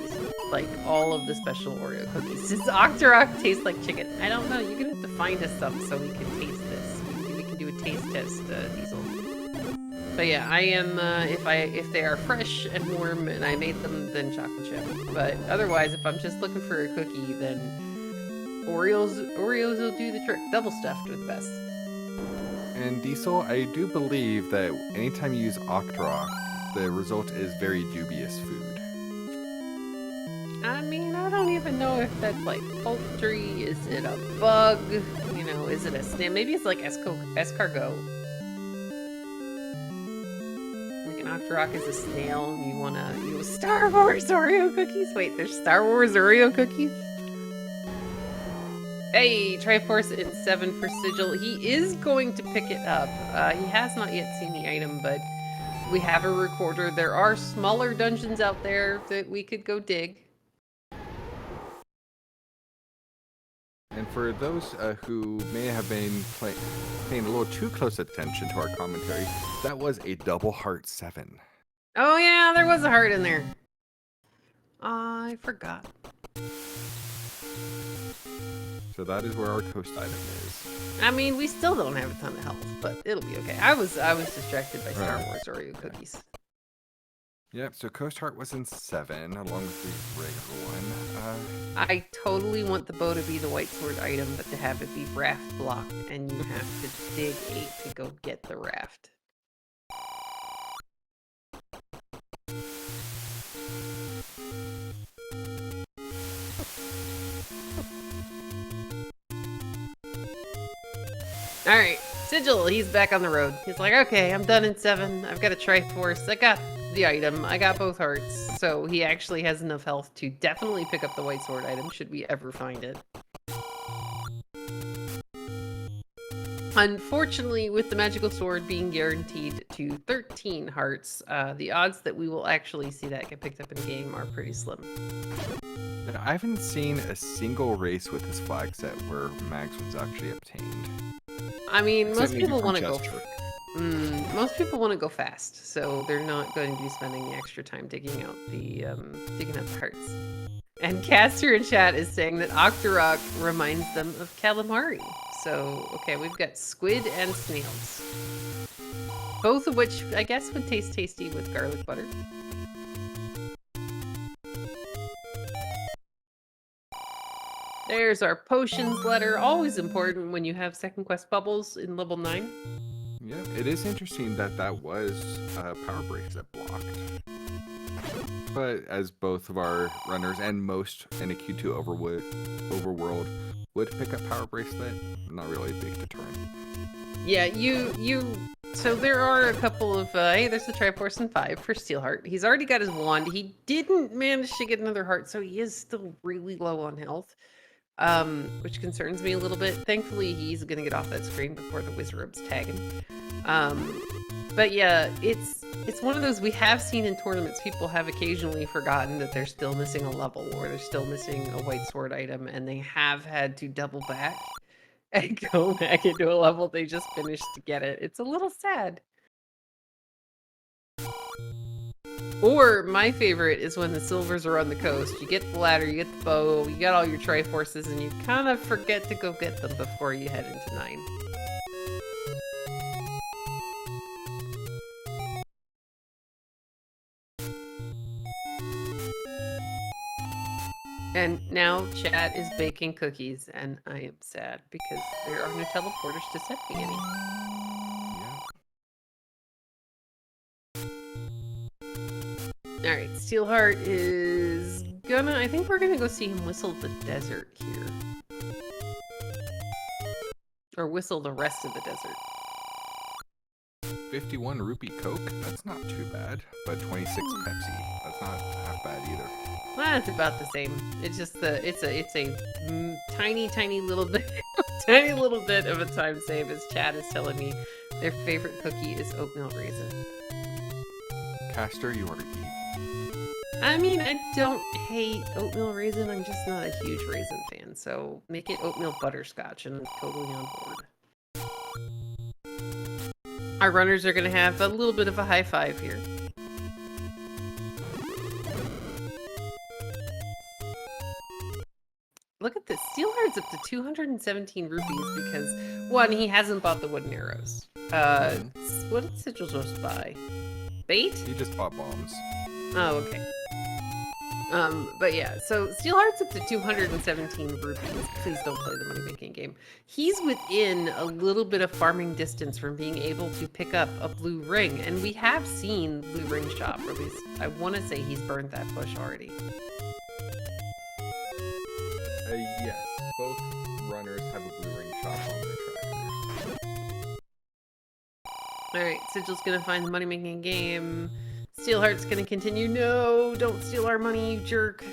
Speaker 2: Like all of the special Oreo cookies. Does Octorok taste like chicken? I don't know. You're gonna have to find us some so we can taste this. We can do a taste test, Diesel. But yeah, I am, if they are fresh and warm and I made them, then chocolate chip. But otherwise, if I'm just looking for a cookie, then Oreos will do the trick. Double stuffed are the best.
Speaker 1: And Diesel, I do believe that anytime you use Octorok, the result is very dubious food.
Speaker 2: I mean, I don't even know if that's like poultry. Is it a bug? You know, is it a snail? Maybe it's like escargot. Like an Octorok is a snail, and you wanna use Star Wars Oreo cookies? Wait, there's Star Wars Oreo cookies? Hey, Triforce in 7 for Sigil. He is going to pick it up. He has not yet seen the item, but we have a recorder. There are smaller dungeons out there that we could go dig.
Speaker 1: And for those who may have been paying a little too close attention to our commentary, that was a double heart 7.
Speaker 2: Oh yeah, there was a heart in there. I forgot.
Speaker 1: So that is where our toast item is.
Speaker 2: I mean, we still don't have a ton of health, but it'll be okay. I was distracted by Star Wars Oreo cookies.
Speaker 1: Yep, so Coast Heart was in 7, along with the regular one.
Speaker 2: I totally want the bow to be the white sword item, but to have it be raft block, and you have to dig 8 to go get the raft. Alright, Sigil, he's back on the road. He's like, okay, I'm done in 7. I've got a Triforce. I got the item. I got both hearts. So he actually has enough health to definitely pick up the white sword item, should we ever find it. Unfortunately, with the magical sword being guaranteed to 13 hearts, the odds that we will actually see that get picked up in game are pretty slim.
Speaker 1: I haven't seen a single race with this flag set where mags was actually obtained.
Speaker 2: I mean, most
Speaker 1: Maybe
Speaker 2: people
Speaker 1: from
Speaker 2: want to go.
Speaker 1: Chester.
Speaker 2: Most people want to go fast, so they're not going to be spending the extra time digging out the hearts. And Caster in chat is saying that Octorok reminds them of calamari. So okay, we've got squid and snails, both of which I guess would taste tasty with garlic butter. There's our potions letter, always important when you have second quest bubbles in level 9.
Speaker 1: Yeah, it is interesting that that was power breaks that blocked. But as both of our runners and most in a Q2 overworld would pick up power bracelet, not really a big deterrent.
Speaker 2: Yeah, so there are a couple of, hey, there's the Triforce in 5 for Steelheart. He's already got his wand. He didn't manage to get another heart, so he is still really low on health. Which concerns me a little bit. Thankfully, he's gonna get off that screen before the Wizard's tag him. But yeah, it's one of those we have seen in tournaments. People have occasionally forgotten that they're still missing a level or they're still missing a white sword item, and they have had to double back and go back into a level they just finished to get it. It's a little sad. Or my favorite is when the silvers are on the coast. You get the ladder, you get the bow, you got all your Triforces, and you kind of forget to go get them before you head into 9. And now chat is baking cookies, and I am sad because there are no teleporters to send me any. Alright, Steelheart is gonna... I think we're gonna go see him whistle the desert here. Or whistle the rest of the desert.
Speaker 1: 51 rupee Coke, that's not too bad. But 26 Pepsi, that's not half bad either.
Speaker 2: Well, it's about the same. It's just it's a tiny little bit, tiny little bit of a time save, as Chad is telling me their favorite cookie is oatmeal raisin.
Speaker 1: Caster, you are evil.
Speaker 2: I mean, I don't hate oatmeal raisin. I'm just not a huge raisin fan. So make it oatmeal butterscotch, and I'm totally on board. Our runners are going to have a little bit of a high five here. Look at this. Steelheart's up to 217 rupees because, one, he hasn't bought the wooden arrows. What did Sigil just buy? Bait?
Speaker 1: He just bought bombs.
Speaker 2: Oh, okay. But yeah, so Steelheart's up to 217 rupees. Please don't play the money making game. He's within a little bit of farming distance from being able to pick up a blue ring, and we have seen blue ring shop, or at least I want to say he's burned that bush already.
Speaker 1: Yes, both runners have a blue ring shop on their trackers.
Speaker 2: Alright, Sigil's gonna find the money making game. Steelheart's gonna continue. No, don't steal our money, you jerk.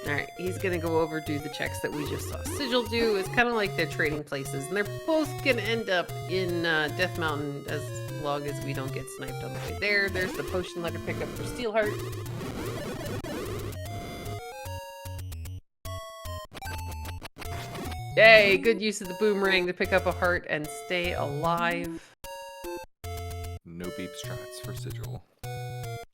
Speaker 2: Alright, he's gonna go over do the checks that we just saw Sigil do. It's kind of like they're trading places, and they're both gonna end up in Death Mountain as long as we don't get sniped on the way there. There's the potion letter pickup for Steelheart. Yay, good use of the boomerang to pick up a heart and stay alive.
Speaker 1: No beep strats for Sigil.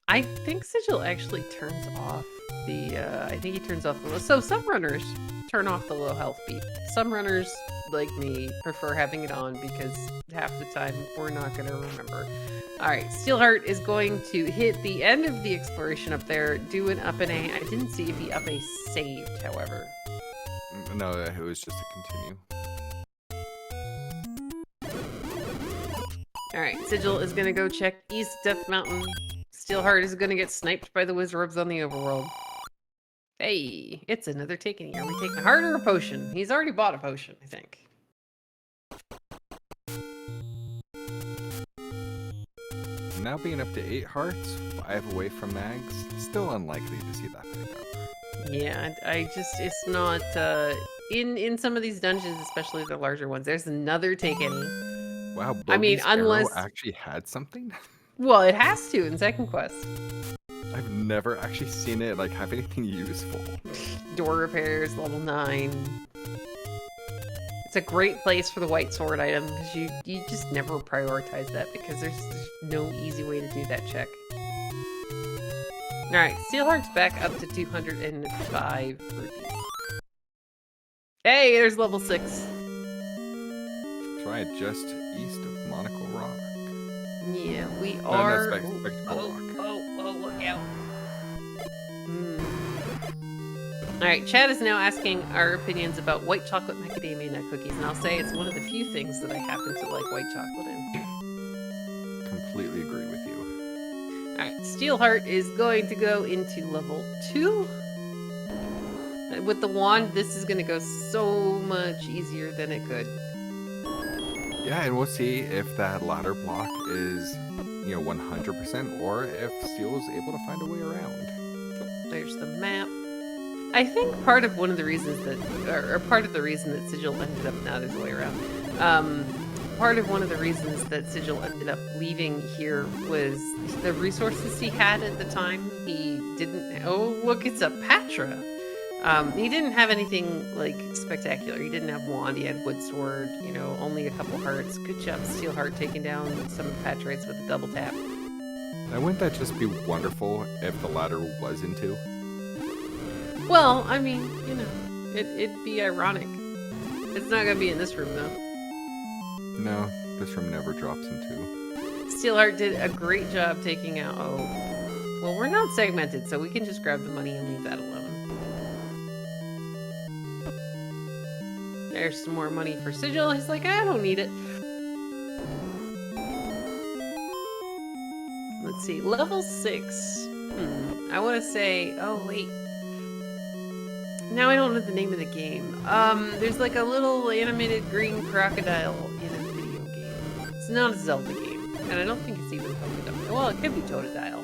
Speaker 2: I think Sigil actually turns off the, I think he turns off the low. So some runners turn off the low health beep. Some runners, like me, prefer having it on because half the time we're not going to remember. Alright, Steelheart is going to hit the end of the exploration up there, do an up and A. I didn't see if the up A saved, however.
Speaker 1: No, it was just a continue.
Speaker 2: Alright, Sigil is gonna go check East Death Mountain. Steelheart is gonna get sniped by the Wizrobes on the overworld. Hey, it's another taking. Are we taking a heart or a potion? He's already bought a potion, I think.
Speaker 1: Now being up to 8 hearts, 5 away from mags, still unlikely to see that pick up.
Speaker 2: Yeah, I just, it's not, in some of these dungeons, especially the larger ones, there's another take any.
Speaker 1: Wow,
Speaker 2: I mean,
Speaker 1: Bogey's arrow
Speaker 2: unless
Speaker 1: actually had something?
Speaker 2: Well, it has to in Second Quest.
Speaker 1: I've never actually seen it like have anything useful.
Speaker 2: Door repairs, level 9. It's a great place for the white sword item because you just never prioritize that because there's no easy way to do that check. Alright, Steelheart's back up to 205 rupees. Hey, there's level 6.
Speaker 1: Try just east of Monocle Rock.
Speaker 2: Yeah, we
Speaker 1: No,
Speaker 2: are.
Speaker 1: no, Spectacle Rock.
Speaker 2: Oh, look out. Alright, Chad is now asking our opinions about white chocolate macadamia nut cookies, and I'll say it's one of the few things that I happen to like white chocolate in.
Speaker 1: Completely agree with you.
Speaker 2: Alright, Steelheart is going to go into level 2. With the wand, this is going to go so much easier than it could.
Speaker 1: Yeah, and we'll see if that ladder block is, 100% or if Steel is able to find a way around.
Speaker 2: There's the map. I think part of the reason that Sigil ended up, now there's a way around. Part of one of the reasons that Sigil ended up leaving here was the resources he had at the time. He didn't, oh look, it's a Patra. He didn't have anything like spectacular. He didn't have wand, he had wood sword, only a couple hearts. Good job, Steelheart, taking down some Patrites with a double tap.
Speaker 1: Now, wouldn't that just be wonderful if the ladder was in 2?
Speaker 2: Well, I mean, it'd be ironic. It's not gonna be in this room though.
Speaker 1: No, this room never drops in 2.
Speaker 2: Steelheart did a great job taking out, well, we're not segmented, so we can just grab the money and leave that alone. There's some more money for Sigil. He's like, I don't need it. Let's see, level 6. I want to say, oh wait. Now I don't know the name of the game. There's like a little animated green crocodile in a video game. It's not a Zelda game, and I don't think it's even Totodile. Well, it could be Totodile.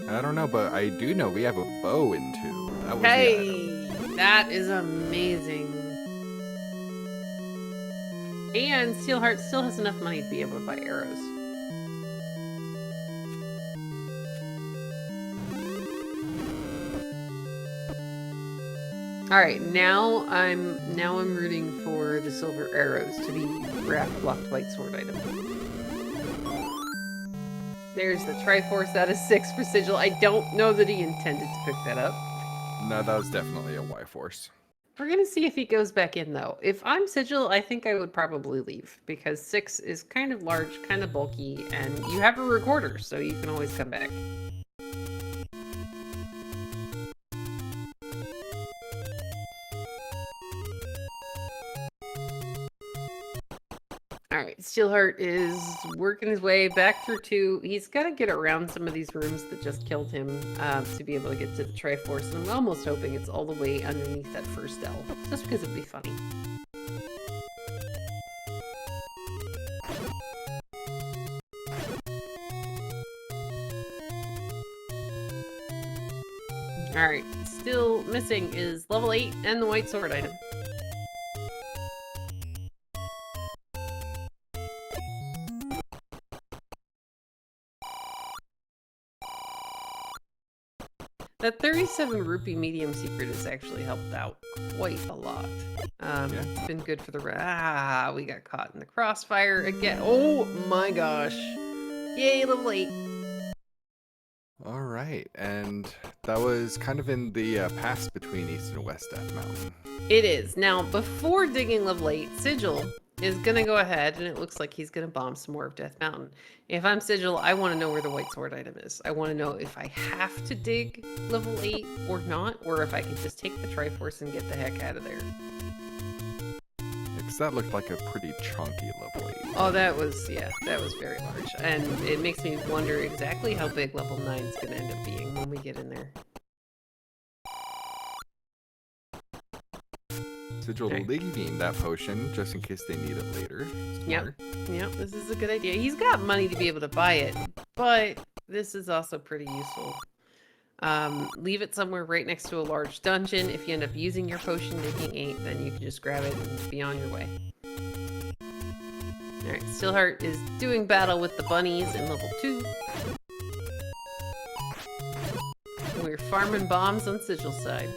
Speaker 1: I don't know, but I do know we have a bow in 2. That was
Speaker 2: Hey, that is amazing. And Steelheart still has enough money to be able to buy arrows. Alright, now I'm rooting for the silver arrows to be wrapped blocked white sword item. There's the Triforce out of 6 for Sigil. I don't know that he intended to pick that up.
Speaker 1: No, that was definitely a Y-Force.
Speaker 2: We're gonna see if he goes back in though. If I'm Sigil, I think I would probably leave because 6 is kind of large, kind of bulky, and you have a recorder, so you can always come back. Alright, Steelheart is working his way back through 2. He's got to get around some of these rooms that just killed him to be able to get to the Triforce, and I'm almost hoping it's all the way underneath that first L, just because it'd be funny. Alright, still missing is level 8 and the white sword item. That 37 rupee medium secret has actually helped out quite a lot. It's been good for the... we got caught in the crossfire again. Oh my gosh. Yay, level 8.
Speaker 1: All right, and that was kind of in the pass between East and West Death Mountain.
Speaker 2: It is. Now, before digging level 8, Sigil is going to go ahead, and it looks like he's going to bomb some more of Death Mountain. If I'm Sigil, I want to know where the white sword item is. I want to know if I have to dig level 8 or not, or if I can just take the Triforce and get the heck out of there.
Speaker 1: Because that looked like a pretty chunky level 8.
Speaker 2: Oh, that was very large. And it makes me wonder exactly how big level 9 is going to end up being when we get in there.
Speaker 1: Sigil leaving that potion just in case they need it later.
Speaker 2: Yep, this is a good idea. He's got money to be able to buy it, but this is also pretty useful. Leave it somewhere right next to a large dungeon. If you end up using your potion digging 8, then you can just grab it and be on your way. Alright, Steelheart is doing battle with the bunnies in level 2. We're farming bombs on Sigil's side.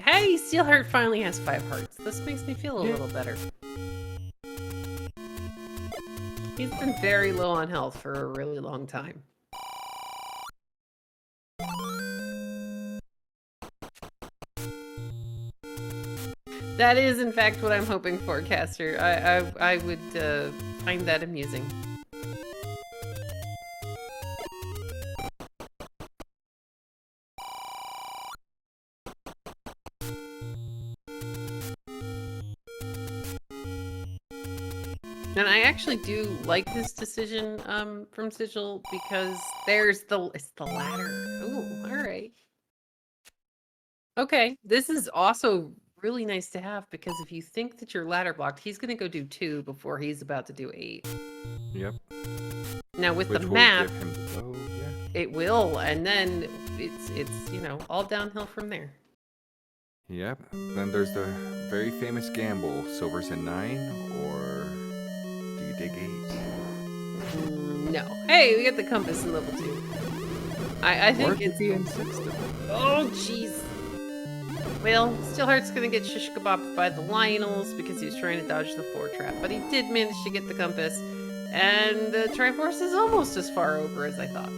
Speaker 2: Hey, Steelheart finally has 5 hearts. This makes me feel a little better. He's been very low on health for a really long time. That is, in fact, what I'm hoping for, Caster. I would find that amusing. And I actually do like this decision from Sigil because it's the ladder. Ooh, all right. Okay, this is also really nice to have because if you think that you're ladder blocked, he's going to go do 2 before he's about to do 8.
Speaker 1: Yep.
Speaker 2: Now with the map, it will, and then it's you know, all downhill from there.
Speaker 1: Yep. Then there's the very famous gamble: silver's in 9, or do you dig 8?
Speaker 2: No. Hey, we got the compass in level 2. I think it's
Speaker 1: in 6.
Speaker 2: Oh, jeez. Well, Steelheart's gonna get shish kebabbed by the Lionels because he was trying to dodge the floor trap, but he did manage to get the compass, and the Triforce is almost as far over as I thought.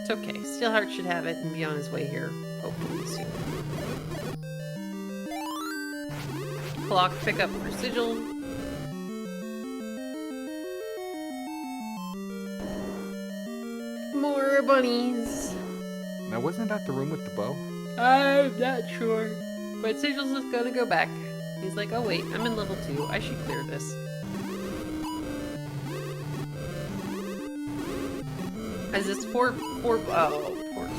Speaker 2: It's okay. Steelheart should have it and be on his way here, hopefully soon. Clock pickup for Sigil. More bunnies.
Speaker 1: Now, wasn't that the room with the bow?
Speaker 2: I'm not sure. But Sigil's just gonna go back. He's like, oh wait, I'm in level 2. I should clear this. As this poor Steelheart.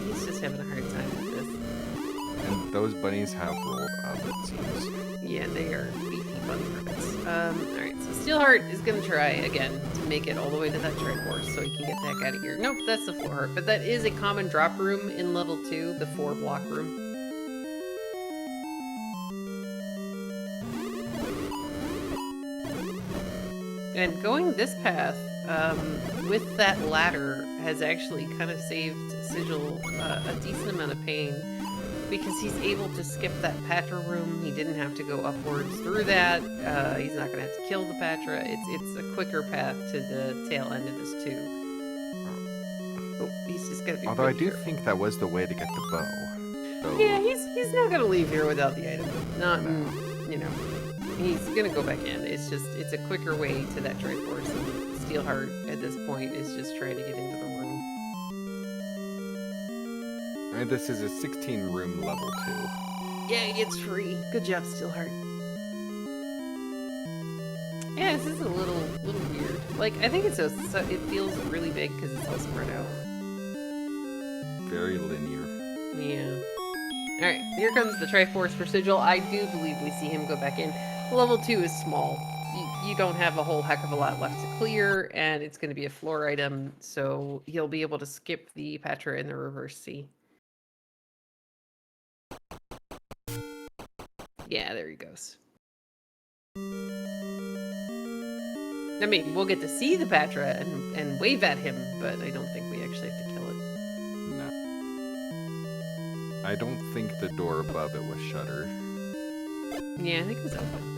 Speaker 2: He's just having a hard time with this.
Speaker 1: And those bunnies have rolled up, it seems.
Speaker 2: Yeah, they are beefy bunny rabbits. Alright, so Steelheart is gonna try again to make it all the way to that Triforce so he can get the heck out of here. Nope, that's the floor heart, but that is a common drop room in level 2, the 4 block room. And going this path, with that ladder has actually kind of saved Sigil a decent amount of pain because he's able to skip that Patra room. He didn't have to go upwards through that. He's not going to have to kill the Patra. It's a quicker path to the tail end of this too. he's just gonna be.
Speaker 1: Although I
Speaker 2: really
Speaker 1: do
Speaker 2: careful.
Speaker 1: think that was the way to get the bow. So,
Speaker 2: Yeah, he's not gonna leave here without the item. Not,
Speaker 1: No.
Speaker 2: you know, he's gonna go back in. It's just, it's a quicker way to that Triforce. And Steelheart at this point is just trying to get into the room.
Speaker 1: I mean, this is a 16 room level 2.
Speaker 2: Yeah, it's free. Good job, Steelheart. Yeah, this is a little weird. Like, I think it's so it feels really big because it's all spread out.
Speaker 1: Very linear.
Speaker 2: Yeah. Alright, here comes the Triforce for Sigil. I do believe we see him go back in. Level 2 is small. You don't have a whole heck of a lot left to clear, and it's going to be a floor item, so he'll be able to skip the Patra in the reverse C. Yeah, there he goes. I mean, we'll get to see the Patra and wave at him, but I don't think we actually have to kill it.
Speaker 1: No. I don't think the door above it was shuttered.
Speaker 2: Yeah, I think it was open.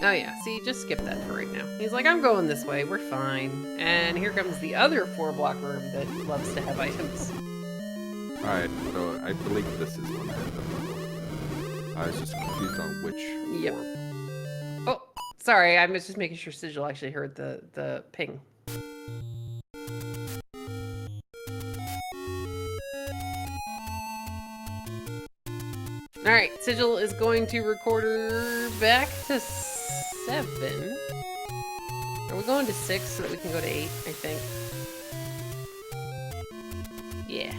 Speaker 2: Oh yeah, see, just skip that for right now. He's like, I'm going this way, we're fine. And here comes the other 4-block room that loves to have items.
Speaker 1: Alright, so I believe this is one end of level. I was just confused on which.
Speaker 2: Yep. Oh, sorry, I was just making sure Sigil actually heard the ping. Alright, Sigil is going to record her back to 7. Are we going to 6 so that we can go to 8, I think? Yeah.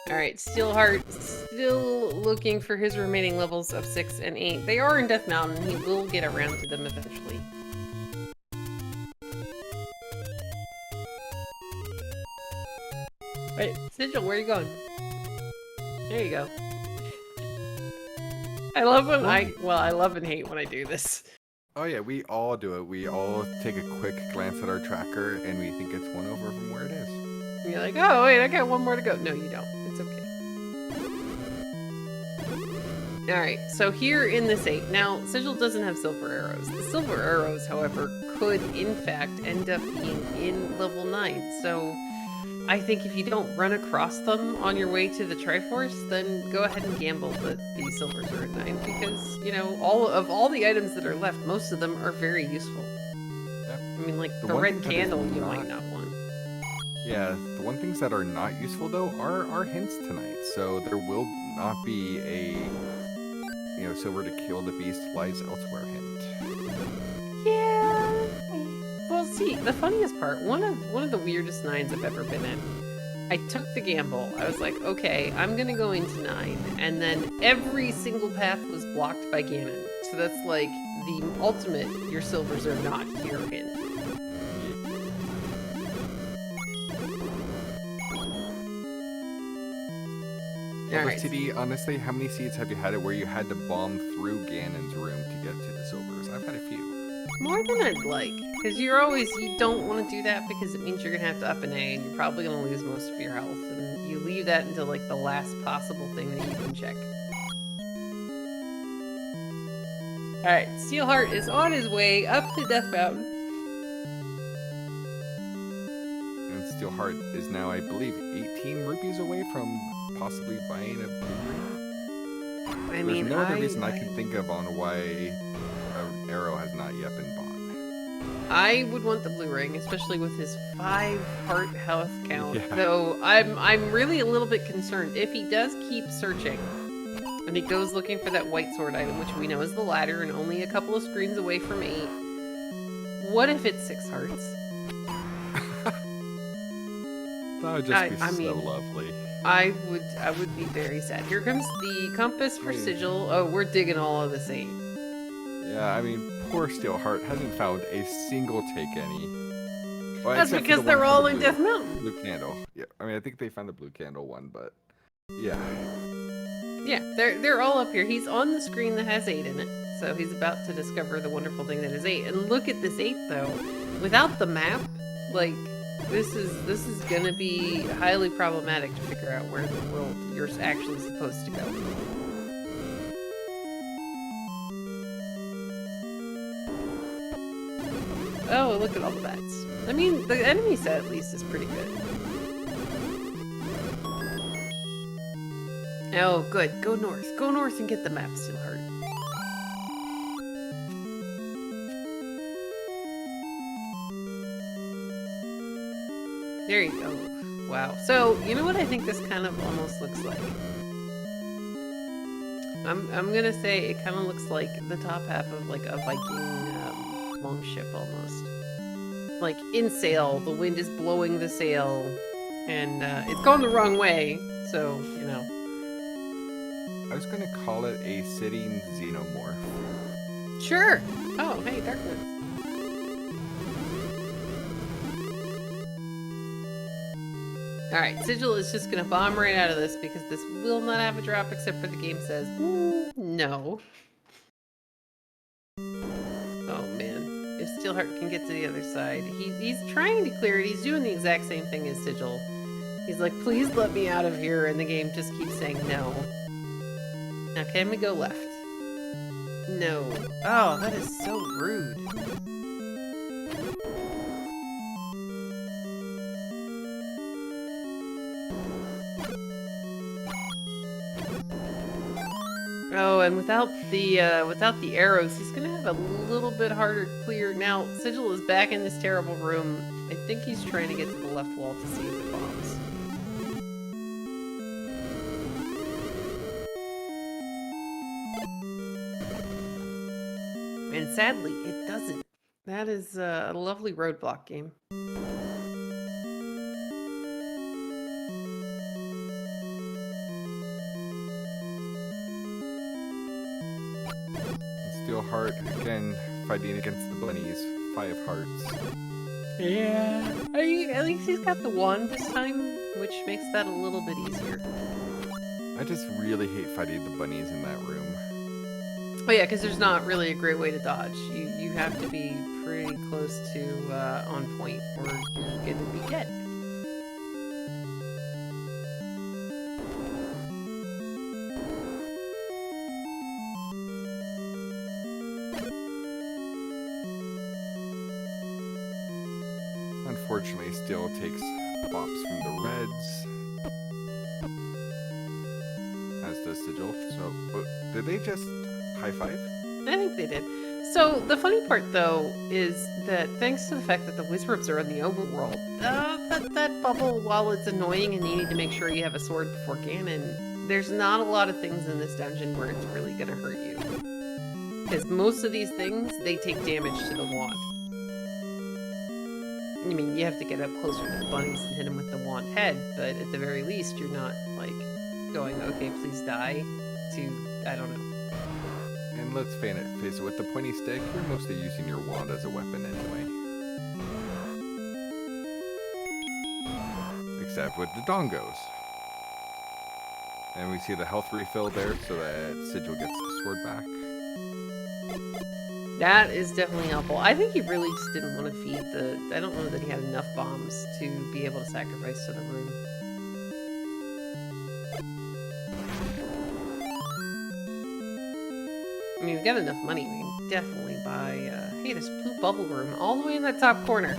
Speaker 2: Alright, Steelheart still looking for his remaining levels of 6 and 8. They are in Death Mountain. He will get around to them eventually. Wait, Sigil, where are you going? There you go. I love when I love and hate when I do this.
Speaker 1: Oh yeah, we all do it. We all take a quick glance at our tracker and we think it's one over from where it is.
Speaker 2: And you're like, oh wait, I got one more to go. No, you don't. It's okay. Alright, so here in this 8, now Sigil doesn't have silver arrows. The silver arrows, however, could in fact end up being in level 9. So I think if you don't run across them on your way to the Triforce, then go ahead and gamble that the silvers are at 9 because, you know, all the items that are left, most of them are very useful.
Speaker 1: Yeah.
Speaker 2: I mean, like, the
Speaker 1: one
Speaker 2: red
Speaker 1: thing that is
Speaker 2: candle you
Speaker 1: not-
Speaker 2: might not want.
Speaker 1: Yeah, the one things that are not useful though are hints tonight. So there will not be a, you know, silver to kill the beast lies elsewhere hint.
Speaker 2: Yeah. Well, see, the funniest part, one of the weirdest 9s I've ever been in. I took the gamble. I was like, okay, I'm gonna go into 9, and then every single path was blocked by Ganon. So that's like the ultimate "your silvers are not here" hint.
Speaker 1: Although,
Speaker 2: Alright.
Speaker 1: TD, honestly, how many seeds have you had it where you had to bomb through Ganon's room to get to the silvers? I've had a few.
Speaker 2: More than I'd like, because you don't want to do that because it means you're gonna have to up an A, and you're probably gonna lose most of your health, and you leave that until like the last possible thing that you can check. Alright, Steelheart is on his way up to Death Mountain.
Speaker 1: And Steelheart is now, I believe, 18 rupees away from possibly buying a blue.
Speaker 2: I
Speaker 1: There's no other reason I can think of on why an arrow has not yet been bought.
Speaker 2: I would want the blue ring, especially with his 5 heart health count.
Speaker 1: Yeah.
Speaker 2: Though I'm really a little bit concerned if he does keep searching and he goes looking for that white sword item, which we know is the ladder and only a couple of screens away from 8. What if it's 6 hearts?
Speaker 1: That would just be
Speaker 2: I
Speaker 1: so
Speaker 2: mean,
Speaker 1: lovely.
Speaker 2: I would be very sad. Here comes the compass for Sigil. Oh, we're digging all of this 8.
Speaker 1: Yeah, I mean, poor Steelheart hasn't found a single take any. Well,
Speaker 2: That's
Speaker 1: except for
Speaker 2: because
Speaker 1: the
Speaker 2: they're
Speaker 1: one for
Speaker 2: all
Speaker 1: the
Speaker 2: in
Speaker 1: blue-
Speaker 2: Death Mountain.
Speaker 1: Blue candle. Yeah, I mean, I think they found the blue candle one, but yeah.
Speaker 2: Yeah, they're all up here. He's on the screen that has 8 in it, so he's about to discover the wonderful thing that is 8. And look at this 8 though. Without the map, like, This is gonna be highly problematic to figure out where in the world you're actually supposed to go. Oh, look at all the bats. I mean, the enemy set at least is pretty good. Oh, good. Go north. Go north and get the map, Steelheart. There you go. Wow. So, you know what I think this kind of almost looks like? I'm gonna say it kind of looks like the top half of like a Viking longship almost. Like in sail, the wind is blowing the sail, and it's going the wrong way. So you know.
Speaker 1: I was gonna call it a sitting xenomorph.
Speaker 2: Sure. Oh, hey, darkness. Alright, Sigil is just gonna bomb right out of this because this will not have a drop except for the game says no. Oh man, if Steelheart can get to the other side. He's trying to clear it, he's doing the exact same thing as Sigil. He's like, please let me out of here, and the game just keeps saying no. Now can we go left? No. Oh, that is so rude. Oh, and without the arrows, he's gonna have a little bit harder to clear. Now, Sigil is back in this terrible room. I think he's trying to get to the left wall to see the bombs. And sadly, it doesn't. That is a lovely roadblock game.
Speaker 1: Steelheart again fighting against the bunnies. 5 hearts.
Speaker 2: Yeah. At least he's got the wand this time, which makes that a little bit easier.
Speaker 1: I just really hate fighting the bunnies in that room.
Speaker 2: Oh yeah, because there's not really a great way to dodge. You have to be pretty close to on point, or you're gonna be dead.
Speaker 1: Unfortunately, Steel takes bops from the reds. As does Sigil. So, did they just high five?
Speaker 2: I think they did. So the funny part, though, is that thanks to the fact that the wizards are in the overworld, that bubble, while it's annoying and you need to make sure you have a sword before Ganon, there's not a lot of things in this dungeon where it's really going to hurt you. Because most of these things, they take damage to the wand. I mean, you have to get up closer to the bunnies and hit them with the wand head, but at the very least, you're not, like, going, okay, please die, to, I don't know.
Speaker 1: And let's face it, with the pointy stick, you're mostly using your wand as a weapon anyway. Except with the dongos. And we see the health refill there so that Sigil gets the sword back.
Speaker 2: That is definitely helpful. I think he really just didn't want to feed the... I don't know that he had enough bombs to be able to sacrifice to the room. I mean, we've got enough money. We can definitely buy... hey, there's a blue bubble room all the way in that top corner.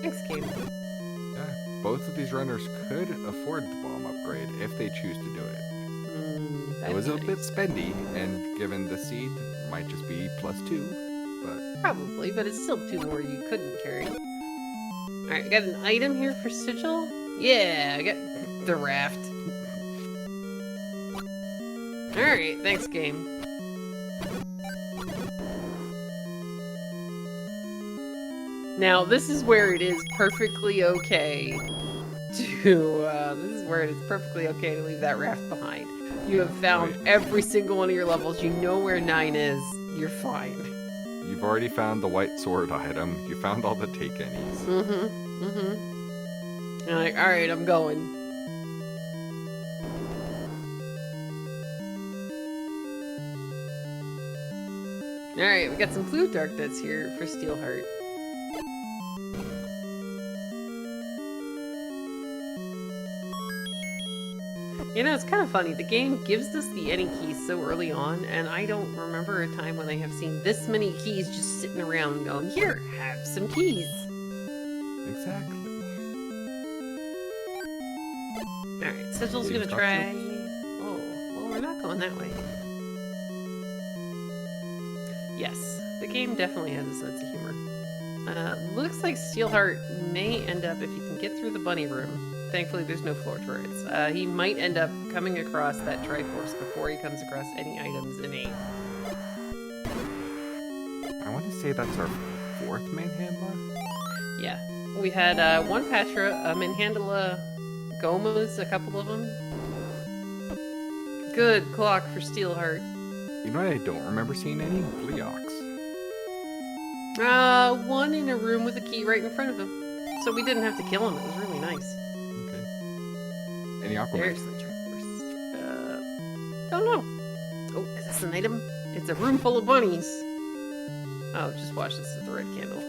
Speaker 2: Thanks, game.
Speaker 1: Yeah, both of these runners could afford the bomb upgrade if they choose to do it. It was a bit spendy, and given the seed, might just be +2. But
Speaker 2: probably, but it's still 2 more you couldn't carry. Alright, I got an item here for Sigil. Yeah, I got the raft. Alright, thanks, game. Now, this is where it is perfectly okay to, leave that raft behind. You have found every single one of your levels. You know where 9 is. You're fine.
Speaker 1: You've already found the white sword item. You found all the take any's.
Speaker 2: You're like, alright, I'm going. Alright, we got some blue dark that's here for Steelheart. You know, it's kind of funny. The game gives us the any keys so early on, and I don't remember a time when I have seen this many keys just sitting around going, here, have some keys.
Speaker 1: Exactly.
Speaker 2: Alright, Sigil's gonna try... Oh, well, we're not going that way. Yes, the game definitely has a sense of humor. Looks like Steelheart may end up, if he can get through the bunny room. Thankfully, there's no floor turrets. He might end up coming across that Triforce before he comes across any items in 8.
Speaker 1: I want to say that's our 4th Manhandla.
Speaker 2: Yeah. We had 1 Patra, a Manhandla, Gomas, a couple of them. Good clock for Steelheart.
Speaker 1: You know what I don't remember seeing any? Bleox.
Speaker 2: 1 in a room with a key right in front of him. So we didn't have to kill him. It was really nice.
Speaker 1: Okay. Any Aquaman?
Speaker 2: There's the Triforce. Don't know. Oh, is this an item? It's a room full of bunnies. Oh, just watch this with the red candle.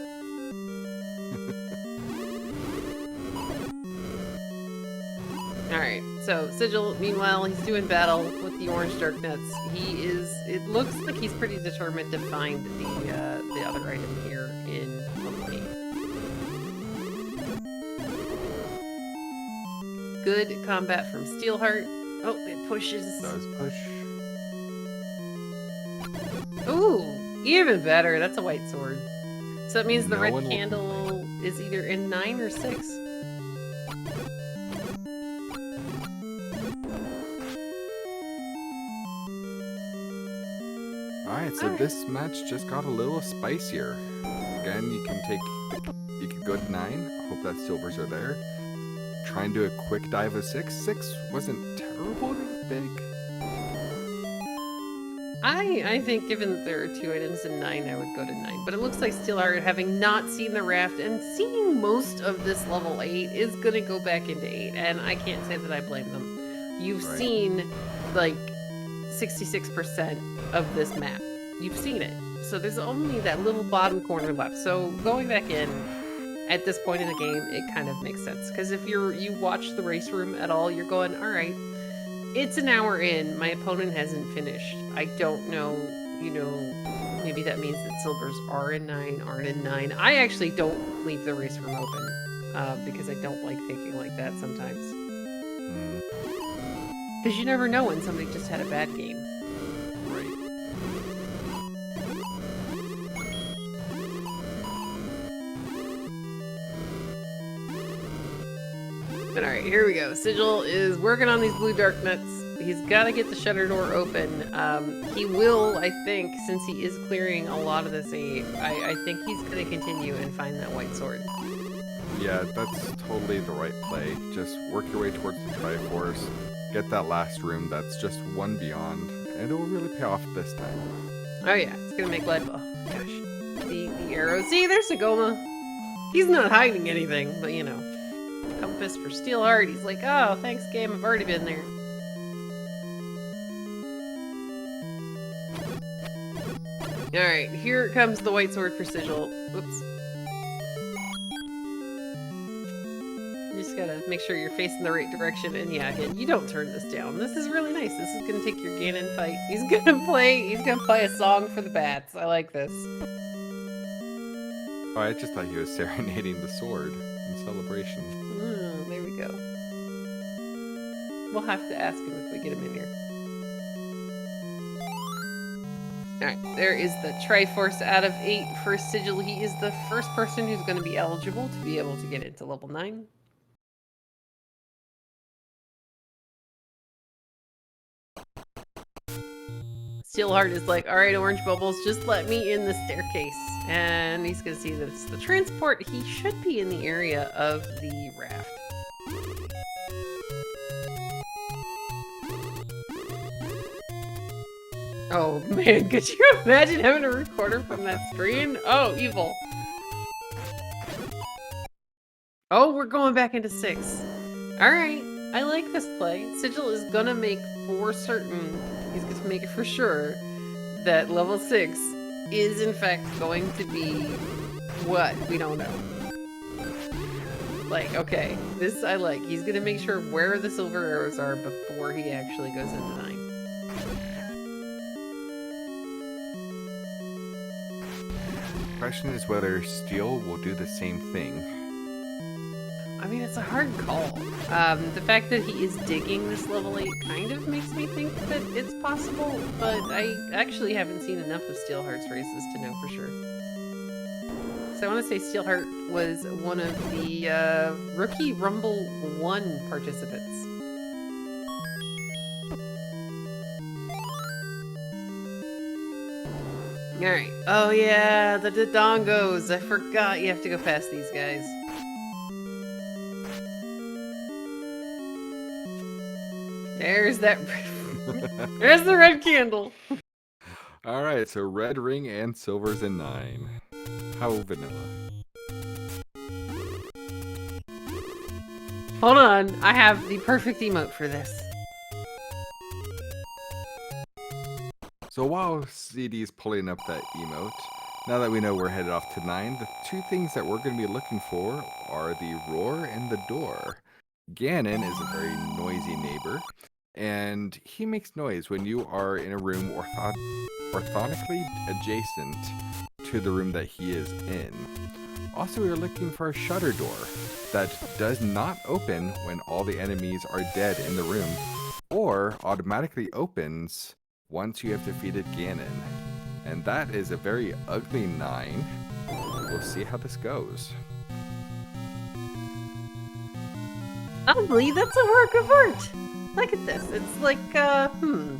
Speaker 2: Alright, so Sigil, meanwhile, he's doing battle with the orange dark nuts. It looks like he's pretty determined to find the other item here in level 8. Good combat from Steelheart. Oh, it pushes.
Speaker 1: It does push.
Speaker 2: Ooh, even better. That's a white sword. So that means the red
Speaker 1: one will
Speaker 2: candle is either in 9 or 6.
Speaker 1: Alright, so this match just got a little spicier. Again, you can go to 9. Hope that silvers are there. Try and do a quick dive of 6. 6 wasn't terribly big.
Speaker 2: I think given that there are 2 items in 9, I would go to 9. But it looks like Steelheart, having not seen the raft and seeing most of this level 8, is going to go back into 8. And I can't say that I blame them. You've seen, like, 66% of this map. You've seen it. So there's only that little bottom corner left. So going back in at this point in the game, it kind of makes sense. Because if you watch the race room at all, you're going, alright, it's an hour in, my opponent hasn't finished. I don't know, you know, maybe that means that silvers are in 9, aren't in 9. I actually don't leave the race room open, because I don't like thinking like that sometimes. Because you never know when somebody just had a bad game.
Speaker 1: Right.
Speaker 2: But alright, here we go. Sigil is working on these blue dark nuts. He's got to get the shutter door open. He will, I think, since he is clearing a lot of this 8, I think he's going to continue and find that white sword.
Speaker 1: Yeah, that's totally the right play. Just work your way towards the Triforce. Get that last room that's just one beyond, and it will really pay off this time.
Speaker 2: Oh yeah, it's gonna make life. Oh gosh, the arrow. See, there's Sagoma. He's not hiding anything, but you know, compass for Steelheart. He's like, oh, thanks, game. I've already been there. All right, here comes the white sword for Sigil. Whoops. You just gotta make sure you're facing the right direction, and yeah, again, you don't turn this down. This is really nice. This is gonna take your Ganon fight. He's gonna play a song for the bats. I like this.
Speaker 1: Oh, I just thought he was serenading the sword in celebration.
Speaker 2: There we go. We'll have to ask him if we get him in here. Alright, there is the Triforce out of 8 for Sigil. He is the first person who's going to be eligible to be able to get into level 9. Steelheart is like, alright, orange bubbles, just let me in the staircase. And he's going to see that it's the transport. He should be in the area of the raft. Oh man, could you imagine having a recorder from that screen? Oh, evil. Oh, we're going back into 6. Alright, I like this play. Sigil is gonna make for certain, he's gonna make it for sure, that level 6 is in fact going to be what? We don't know. Like, okay, this I like. He's gonna make sure where the silver arrows are before he actually goes into 9.
Speaker 1: The question is whether Steel will do the same thing.
Speaker 2: I mean, it's a hard call. The fact that he is digging this level 8 kind of makes me think that it's possible, but I actually haven't seen enough of Steelheart's races to know for sure. So I want to say Steelheart was one of the Rookie Rumble 1 participants. Alright. Oh yeah, the Dodongos. I forgot you have to go past these guys. There's that. There's the red candle.
Speaker 1: All right, so red ring and silver's in 9. How vanilla?
Speaker 2: Hold on, I have the perfect emote for this.
Speaker 1: So while CD's pulling up that emote, now that we know we're headed off to 9, the 2 things that we're going to be looking for are the roar and the door. Ganon is a very noisy neighbor, and he makes noise when you are in a room orthonically adjacent to the room that he is in. Also, we are looking for a shutter door that does not open when all the enemies are dead in the room, or automatically opens once you have defeated Ganon. And that is a very ugly 9. We'll see how this goes.
Speaker 2: Ugly? That's a work of art! Look at this. It's like, I'm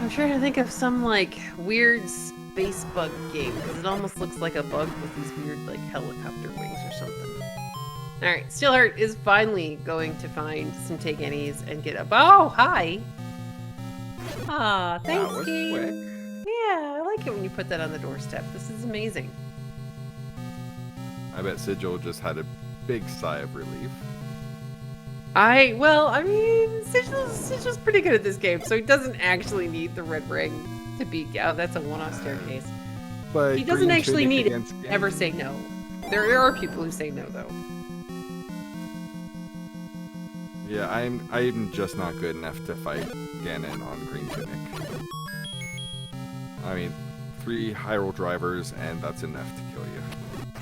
Speaker 2: trying to think of some, like, weird space bug game, because it almost looks like a bug with these weird, like, helicopter wings or something. Alright, Steelheart is finally going to find some take annies and get up. Oh, hi! Ah, thanks,
Speaker 1: That was
Speaker 2: game.
Speaker 1: quick.
Speaker 2: Yeah, I like it when you put that on the doorstep. This is amazing.
Speaker 1: I bet Sigil just had a big sigh of relief.
Speaker 2: I mean, Sigil's pretty good at this game, so he doesn't actually need the red ring to beat. Oh, that's a one-off staircase.
Speaker 1: But
Speaker 2: He doesn't
Speaker 1: green
Speaker 2: actually
Speaker 1: tunic
Speaker 2: need it.
Speaker 1: against Ganon.
Speaker 2: Ever say no. There are people who say no, though.
Speaker 1: Yeah, I'm just not good enough to fight Ganon on green tunic. I mean, 3 high roll drivers, and that's enough to kill you.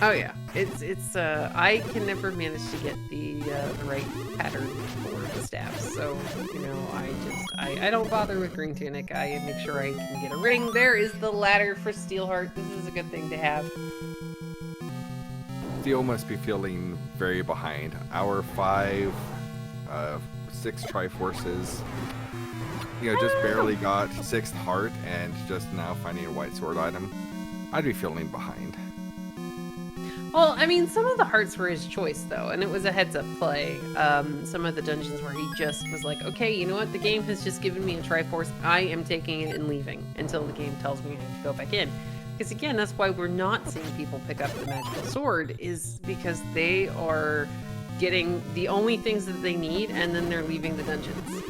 Speaker 2: Oh yeah, it's I can never manage to get the right pattern for the staffs, so you know I don't bother with green tunic. I make sure I can get a ring. There is the ladder for Steelheart. This is a good thing to have.
Speaker 1: Steel must be feeling very behind. Hour 5, 6 Triforces. You know, just barely got 6th heart and just now finding a white sword item. I'd be feeling behind.
Speaker 2: Well, I mean, some of the hearts were his choice, though, and it was a heads-up play. Some of the dungeons where he just was like, okay, you know what? The game has just given me a Triforce. I am taking it and leaving until the game tells me I have to go back in. Because, again, that's why we're not seeing people pick up the magical sword, is because they are getting the only things that they need, and then they're leaving the dungeons.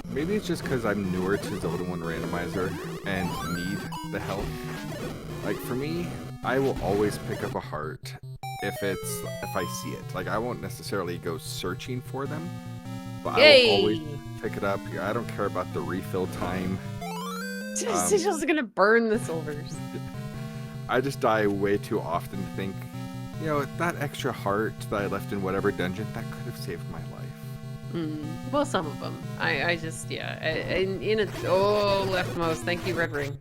Speaker 1: Maybe it's just because I'm newer to Zelda 1 Randomizer and need the help. Like, for me, I will always pick up a heart if I see it. Like, I won't necessarily go searching for them, but I will always pick it up. I don't care about the refill time.
Speaker 2: Sigil's gonna burn the silvers.
Speaker 1: I just die way too often to think, you know, that extra heart that I left in whatever dungeon, that could have saved my life.
Speaker 2: Well, some of them. I just, yeah. Oh, leftmost. Thank you, Red Ring.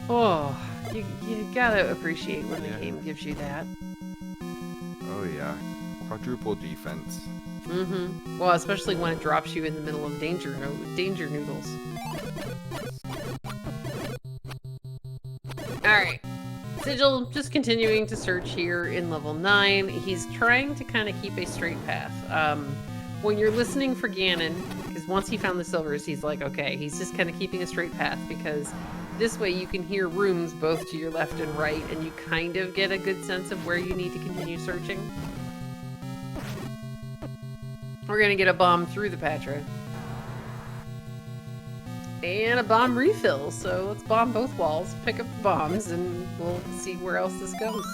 Speaker 2: Oh, you gotta appreciate when the game gives you that.
Speaker 1: Oh, yeah. Quadruple defense.
Speaker 2: Well, especially when it drops you in the middle of danger noodles. Alright. Sigil just continuing to search here in level 9. He's trying to kind of keep a straight path. When you're listening for Ganon, because once he found the silvers, he's like, okay, he's just kind of keeping a straight path, because this way you can hear rooms both to your left and right, and you kind of get a good sense of where you need to continue searching. We're gonna get a bomb through the Patra. And a bomb refill. So let's bomb both walls, pick up the bombs, and we'll see where else this goes.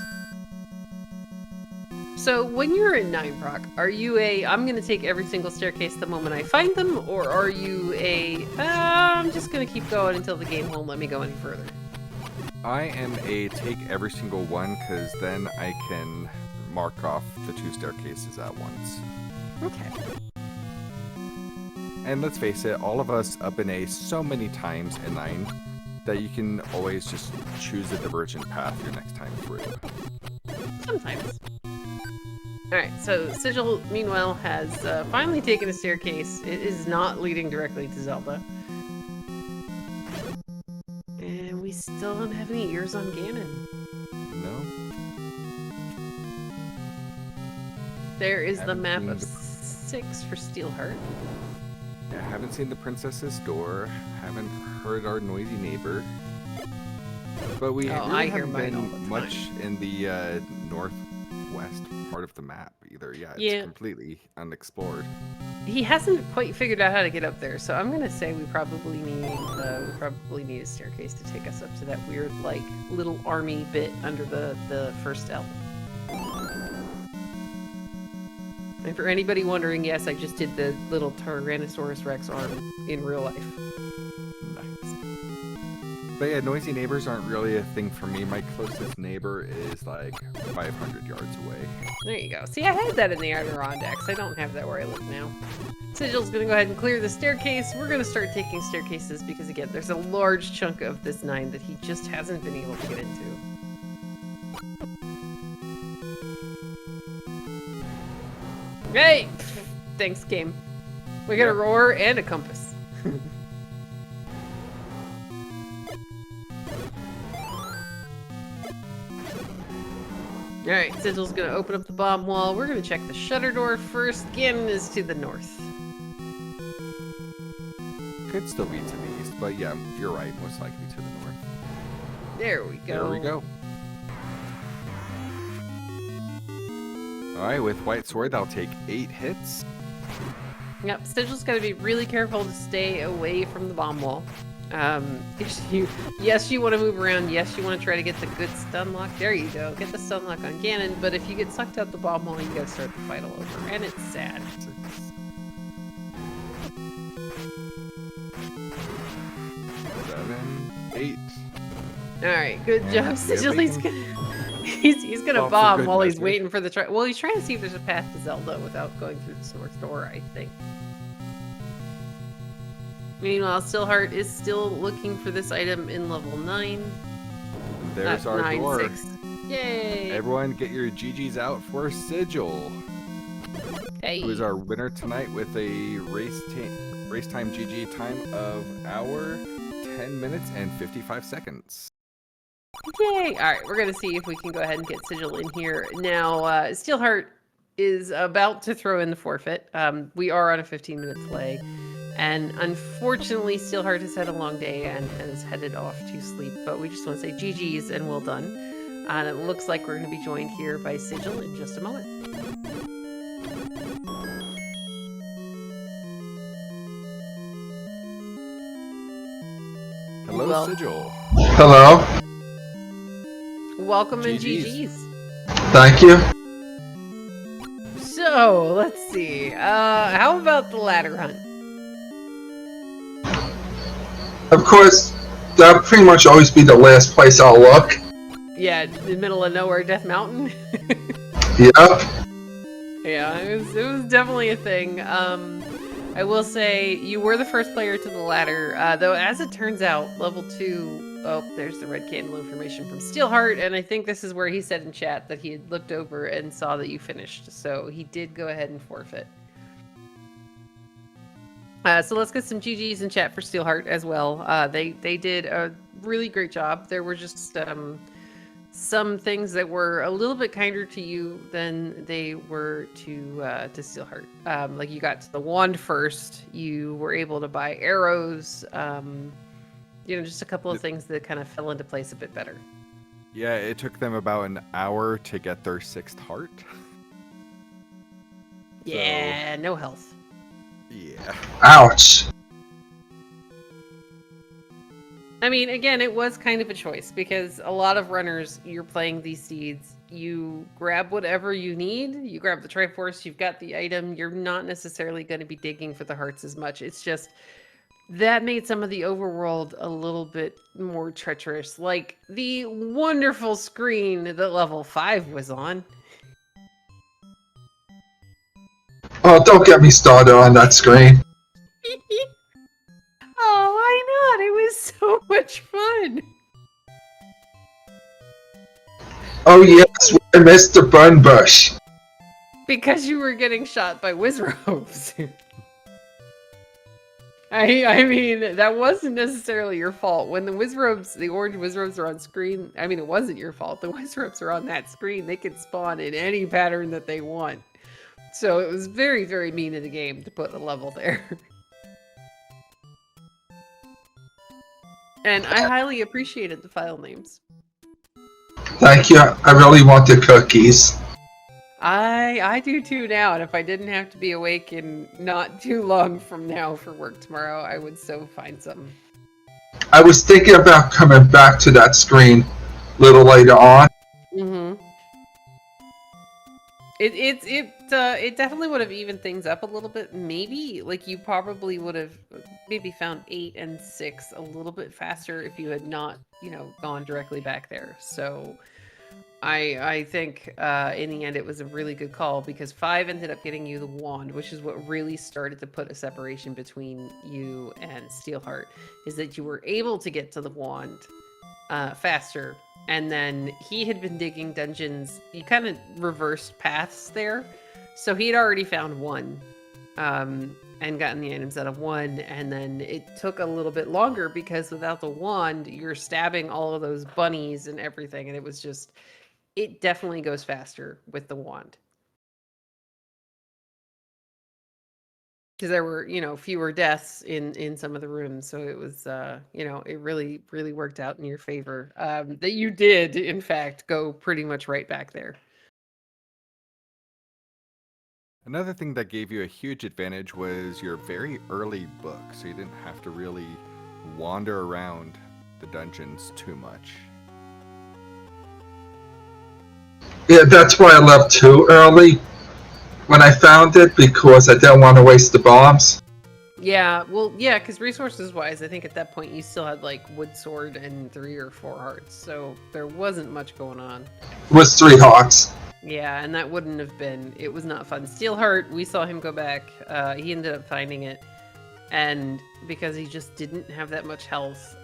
Speaker 2: So when you're in 9 proc, are you I'm gonna take every single staircase the moment I find them, or are you I'm just gonna keep going until the game won't let me go any further?
Speaker 1: I am a take every single one, because then I can mark off the 2 staircases at once.
Speaker 2: Okay.
Speaker 1: And let's face it, all of us up in A so many times in 9 that you can always just choose a divergent path your next time through.
Speaker 2: Sometimes. Alright, so Sigil, meanwhile, has finally taken a staircase. It is not leading directly to Zelda. And we still don't have any ears on Ganon.
Speaker 1: No?
Speaker 2: There is the map of 6 for Steelheart.
Speaker 1: Yeah, haven't seen the princess's door, haven't heard our noisy neighbor. But we really haven't been much in the northwest part of the map either. Yeah, it's completely unexplored.
Speaker 2: He hasn't quite figured out how to get up there, so I'm gonna say we probably need a staircase to take us up to that weird, like, little army bit under the first L. And for anybody wondering, yes, I just did the little Tyrannosaurus Rex arm in real life.
Speaker 1: Nice. But yeah, noisy neighbors aren't really a thing for me. My closest neighbor is like 500 yards away.
Speaker 2: There you go. See, I had that in the Adirondacks. I don't have that where I live now. Sigil's gonna go ahead and clear the staircase. We're gonna start taking staircases because, again, there's a large chunk of this 9 that he just hasn't been able to get into. Hey! Thanks, game. We got a roar and a compass. Alright, Sigil's gonna open up the bomb wall. We're gonna check the shutter door first. Ganon is to the north.
Speaker 1: Could still be to the east, but yeah, you're right. Most likely to the north.
Speaker 2: There we go.
Speaker 1: There we go. Alright, with White Sword, that'll take 8 hits.
Speaker 2: Yep, Sigil's got to be really careful to stay away from the bomb wall. Yes, you want to move around. Yes, you want to try to get the good stun lock. There you go. Get the stun lock on Ganon. But if you get sucked out the bomb wall, you got to start the fight all over. And it's sad.
Speaker 1: 7, 8.
Speaker 2: Alright, good job, Sigil. He's gonna bomb while he's waiting for the well, he's trying to see if there's a path to Zelda without going through this north door, I think. Meanwhile, Steelheart is still looking for this item in level 9.
Speaker 1: There's our
Speaker 2: 9,
Speaker 1: door.
Speaker 2: 6. Yay!
Speaker 1: Everyone get your GGs out for Sigil.
Speaker 2: Hey.
Speaker 1: Who is our winner tonight with a race time GG time of hour, 10 minutes, and 55 seconds.
Speaker 2: Yay! Alright, we're gonna see if we can go ahead and get Sigil in here. Now, Steelheart is about to throw in the forfeit. We are on a 15-minute delay. And unfortunately, Steelheart has had a long day and is headed off to sleep. But we just want to say GG's and well done. And it looks like we're going to be joined here by Sigil in just a moment.
Speaker 1: Hello, Sigil.
Speaker 3: Hello.
Speaker 2: Welcome and GG's.
Speaker 3: Thank you.
Speaker 2: So, let's see. How about the ladder hunt?
Speaker 3: Of course, that'll pretty much always be the last place I'll look.
Speaker 2: Yeah, in the middle of nowhere, Death Mountain.
Speaker 3: Yep.
Speaker 2: Yeah, it was definitely a thing. I will say you were the first player to the ladder, though as it turns out, level 2, oh, there's the red candle information from Steelheart, and I think this is where he said in chat that he had looked over and saw that you finished, so he did go ahead and forfeit. So let's get some GGs in chat for Steelheart as well. They did a really great job. There were just some things that were a little bit kinder to you than they were to Steelheart. Like you got to the wand first. You were able to buy arrows. You know, just a couple of things that kind of fell into place a bit better.
Speaker 1: Yeah, it took them about an hour to get their 6th heart.
Speaker 2: Yeah, no health.
Speaker 1: Yeah.
Speaker 3: Ouch.
Speaker 2: I mean, again, it was kind of a choice because a lot of runners, you're playing these seeds, you grab whatever you need, you grab the Triforce, you've got the item, you're not necessarily going to be digging for the hearts as much. It's just that made some of the overworld a little bit more treacherous, like the wonderful screen that level 5 was on.
Speaker 3: Oh, don't get me started on that screen.
Speaker 2: Oh, why not? It was so much fun.
Speaker 3: Oh yes, I missed the burn bush.
Speaker 2: Because you were getting shot by Wizrobes. I mean, that wasn't necessarily your fault. When the Wizrobes, the orange Wizrobes are on screen, I mean, it wasn't your fault. The Wizrobes are on that screen. They can spawn in any pattern that they want. So it was very, very mean of the game to put a level there. And I highly appreciated the file names.
Speaker 3: Thank you. I really want the cookies.
Speaker 2: I do too now, and if I didn't have to be awake in not too long from now for work tomorrow, I would so find some.
Speaker 3: I was thinking about coming back to that screen a little later on.
Speaker 2: Mm-hmm. It definitely would have evened things up a little bit. Maybe like you probably would have maybe found 8 and 6 a little bit faster if you had not, gone directly back there. So I think in the end it was a really good call because 5 ended up getting you the wand, which is what really started to put a separation between you and Steelheart, is that you were able to get to the wand faster. And then he had been digging dungeons. You kind of reversed paths there. So he had already found 1 and gotten the items out of 1. And then it took a little bit longer because without the wand, you're stabbing all of those bunnies and everything. And it was just, it definitely goes faster with the wand. Because there were, fewer deaths in some of the rooms. So it was, it really, really worked out in your favor. That you did, in fact, go pretty much right back there.
Speaker 1: Another thing that gave you a huge advantage was your very early book, so you didn't have to really wander around the dungeons too much.
Speaker 3: Yeah, that's why I left too early when I found it, because I didn't want to waste the bombs.
Speaker 2: Yeah, well, yeah, because resources-wise, I think at that point you still had, like, wood sword and 3 or 4 hearts, so there wasn't much going on.
Speaker 3: It was 3 hearts.
Speaker 2: Yeah, and that wouldn't have been, it was not fun. Steelheart, we saw him go back, he ended up finding it, and because he just didn't have that much health,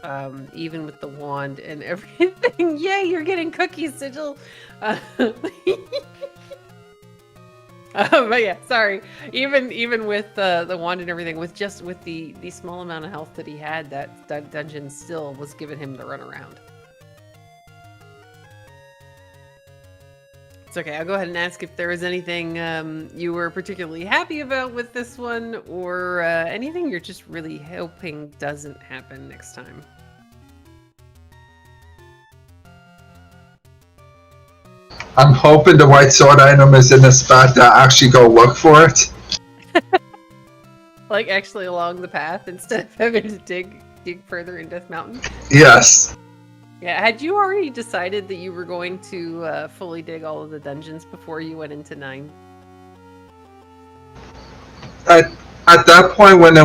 Speaker 2: even with the wand and everything. Yay, you're getting cookies, Sigil! But yeah, sorry. Even with the wand and everything, with the small amount of health that he had, that dungeon still was giving him the runaround. It's okay. I'll go ahead and ask if there was anything you were particularly happy about with this one, or anything you're just really hoping doesn't happen next time.
Speaker 3: I'm hoping the white sword item is in the spot that I actually go look for it.
Speaker 2: Like actually along the path instead of having to dig further in Death Mountain?
Speaker 3: Yes.
Speaker 2: Yeah, had you already decided that you were going to fully dig all of the dungeons before you went into 9?
Speaker 3: At that point, when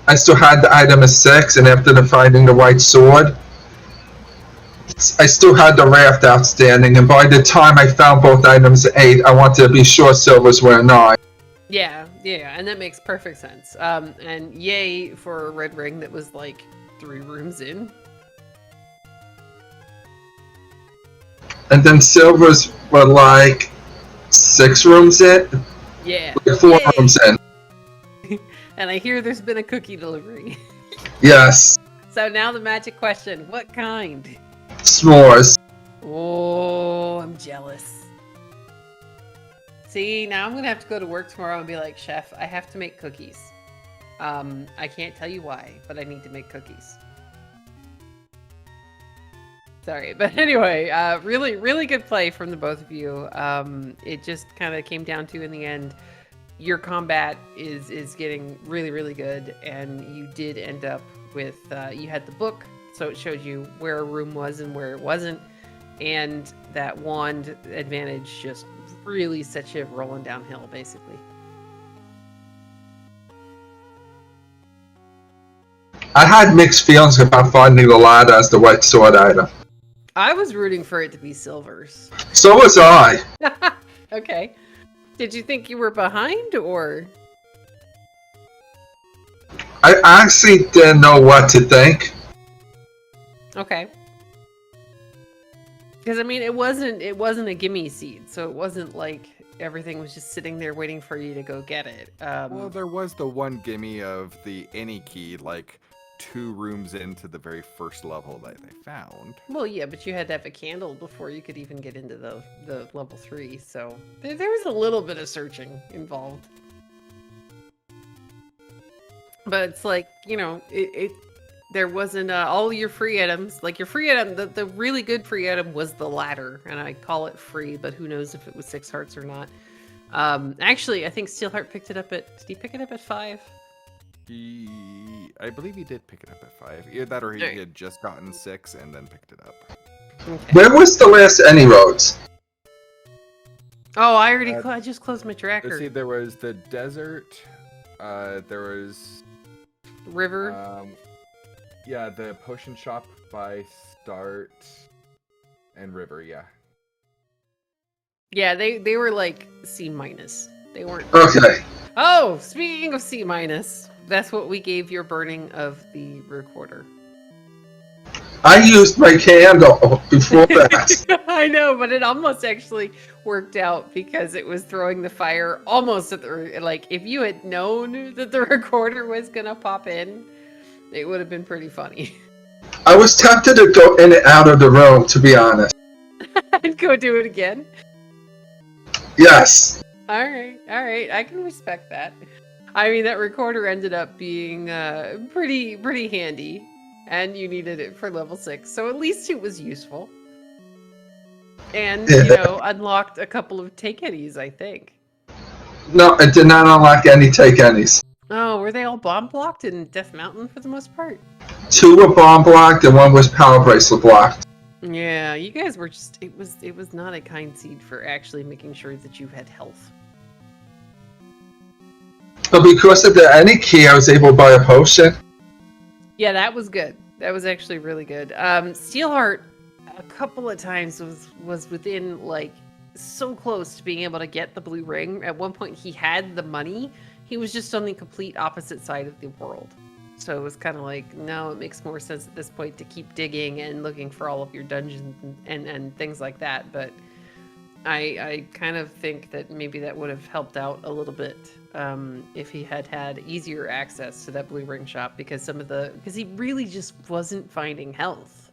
Speaker 3: I still had the item of 6, and after finding the white sword, I still had the raft outstanding, and by the time I found both items at 8, I wanted to be sure silvers were 9.
Speaker 2: Yeah, and that makes perfect sense. And yay for a red ring that was like 3 rooms in.
Speaker 3: And then silvers were like 6 rooms in?
Speaker 2: Yeah.
Speaker 3: Like 4 rooms in.
Speaker 2: And I hear there's been a cookie delivery.
Speaker 3: Yes.
Speaker 2: So now the magic question, what kind?
Speaker 3: S'mores.
Speaker 2: Oh, I'm jealous. See, now I'm gonna have to go to work tomorrow and be like, Chef, I have to make cookies. I can't tell you why, but I need to make cookies. Sorry, but anyway, really, really good play from the both of you. It just kind of came down to, in the end, your combat is getting really, really good, and you did end up with, you had the book So it showed you where a room was and where it wasn't. And that wand advantage just really set you rolling downhill, basically.
Speaker 3: I had mixed feelings about finding the ladder as the white sword item.
Speaker 2: I was rooting for it to be silvers.
Speaker 3: So was I.
Speaker 2: Okay. Did you think you were behind, or?
Speaker 3: I actually didn't know what to think.
Speaker 2: Okay. Because I mean, it wasn't a gimme seed, so it wasn't like everything was just sitting there waiting for you to go get it.
Speaker 1: Well, there was the one gimme of the any key, like 2 rooms into the very first level that they found.
Speaker 2: Well, yeah, but you had to have a candle before you could even get into the level 3, so there was a little bit of searching involved. But it's like, you know, there wasn't all your free items. Like your free item, the really good free item was the ladder, and I call it free, but who knows if it was 6 hearts or not. Actually, I think Steelheart picked it up at. Did he pick it up at 5?
Speaker 1: I believe he did pick it up at 5. Either that or he had just gotten 6 and then picked it up.
Speaker 2: Okay.
Speaker 3: Where was the last any roads?
Speaker 2: Oh, I just closed my tracker.
Speaker 1: Let's see, there was the desert. There was
Speaker 2: River.
Speaker 1: Yeah, the potion shop by Start and River. Yeah.
Speaker 2: Yeah, they were like C-. They weren't.
Speaker 3: Okay.
Speaker 2: Oh, speaking of C-, that's what we gave your burning of the recorder.
Speaker 3: I used my candle before that.
Speaker 2: I know, but it almost actually worked out because it was throwing the fire almost at the, like, if you had known that the recorder was gonna pop in, it would have been pretty funny.
Speaker 3: I was tempted to go in and out of the room, to be honest.
Speaker 2: I'd go do it again.
Speaker 3: Yes.
Speaker 2: All right, I can respect that. I mean, that recorder ended up being pretty handy, and you needed it for level 6, so at least it was useful. And, you know, unlocked a couple of take-any's, I think.
Speaker 3: No, it did not unlock any take-any's.
Speaker 2: Oh, were they all bomb blocked in Death Mountain for the most part?
Speaker 3: 2 were bomb blocked and 1 was power bracelet blocked.
Speaker 2: Yeah, you guys were just, it was not a kind seed for actually making sure that you had health.
Speaker 3: But because of the any key, I was able to buy a potion.
Speaker 2: Yeah, that was good. That was actually really good. Steelheart, a couple of times was within, like, so close to being able to get the blue ring. At one point, he had the money. He was just on the complete opposite side of the world. So it was kind of like, no, it makes more sense at this point to keep digging and looking for all of your dungeons and things like that. But I kind of think that maybe that would have helped out a little bit if he had easier access to that blue ring shop, because because he really just wasn't finding health.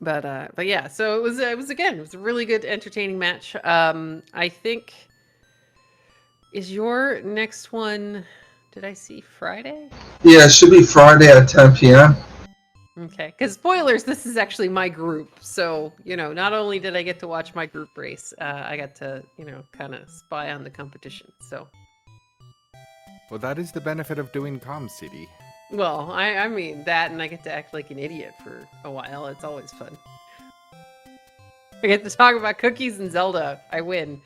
Speaker 2: But yeah, so it was a really good, entertaining match. I think, is your next one, did I see Friday?
Speaker 3: Yeah, it should be Friday at 10 p.m.
Speaker 2: Okay, because spoilers, this is actually my group. So, you know, not only did I get to watch my group race, I got to, you know, kind of spy on the competition. So,
Speaker 1: Well, that is the benefit of doing comms, CD.
Speaker 2: well, I mean that, and I get to act like an idiot for a while. It's always fun. I get to talk about cookies and Zelda. I win.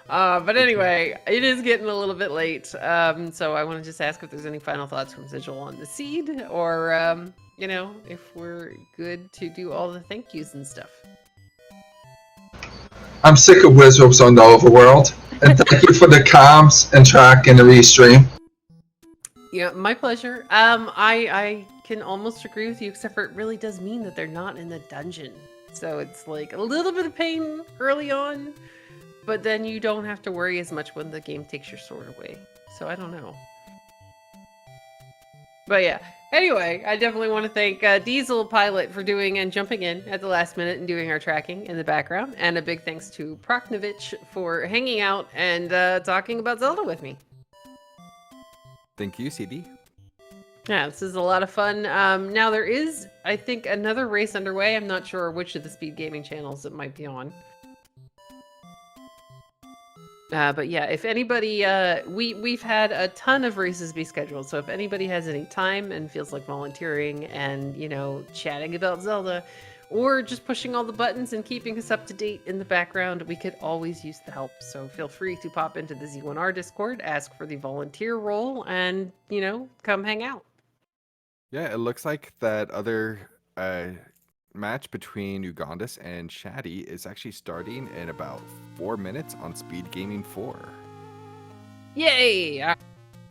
Speaker 2: But anyway, it is getting a little bit late. So I want to just ask if there's any final thoughts from Sigil on the seed, or, you know, if we're good to do all the thank yous and stuff.
Speaker 3: I'm sick of wizards on the overworld. And thank you for the comms and track and the restream.
Speaker 2: Yeah, my pleasure. I can almost agree with you, except for it really does mean that they're not in the dungeon. So it's like a little bit of pain early on, but then you don't have to worry as much when the game takes your sword away. So I don't know. But yeah, anyway, I definitely want to thank Diesel Pilot for doing and jumping in at the last minute and doing our tracking in the background. And a big thanks to Proknovich for hanging out and talking about Zelda with me.
Speaker 1: Thank you, CD.
Speaker 2: Yeah, this is a lot of fun. Now there is, I think, another race underway. I'm not sure which of the Speedgaming channels it might be on. But yeah, if anybody, we've had a ton of races be scheduled. So if anybody has any time and feels like volunteering and chatting about Zelda, or just pushing all the buttons and keeping us up to date in the background, we could always use the help. So feel free to pop into the Z1R Discord, ask for the volunteer role, and come hang out.
Speaker 1: Yeah, it looks like that other match between Ugandis and Shaddy is actually starting in about 4 minutes on Speedgaming 4.
Speaker 2: Yay!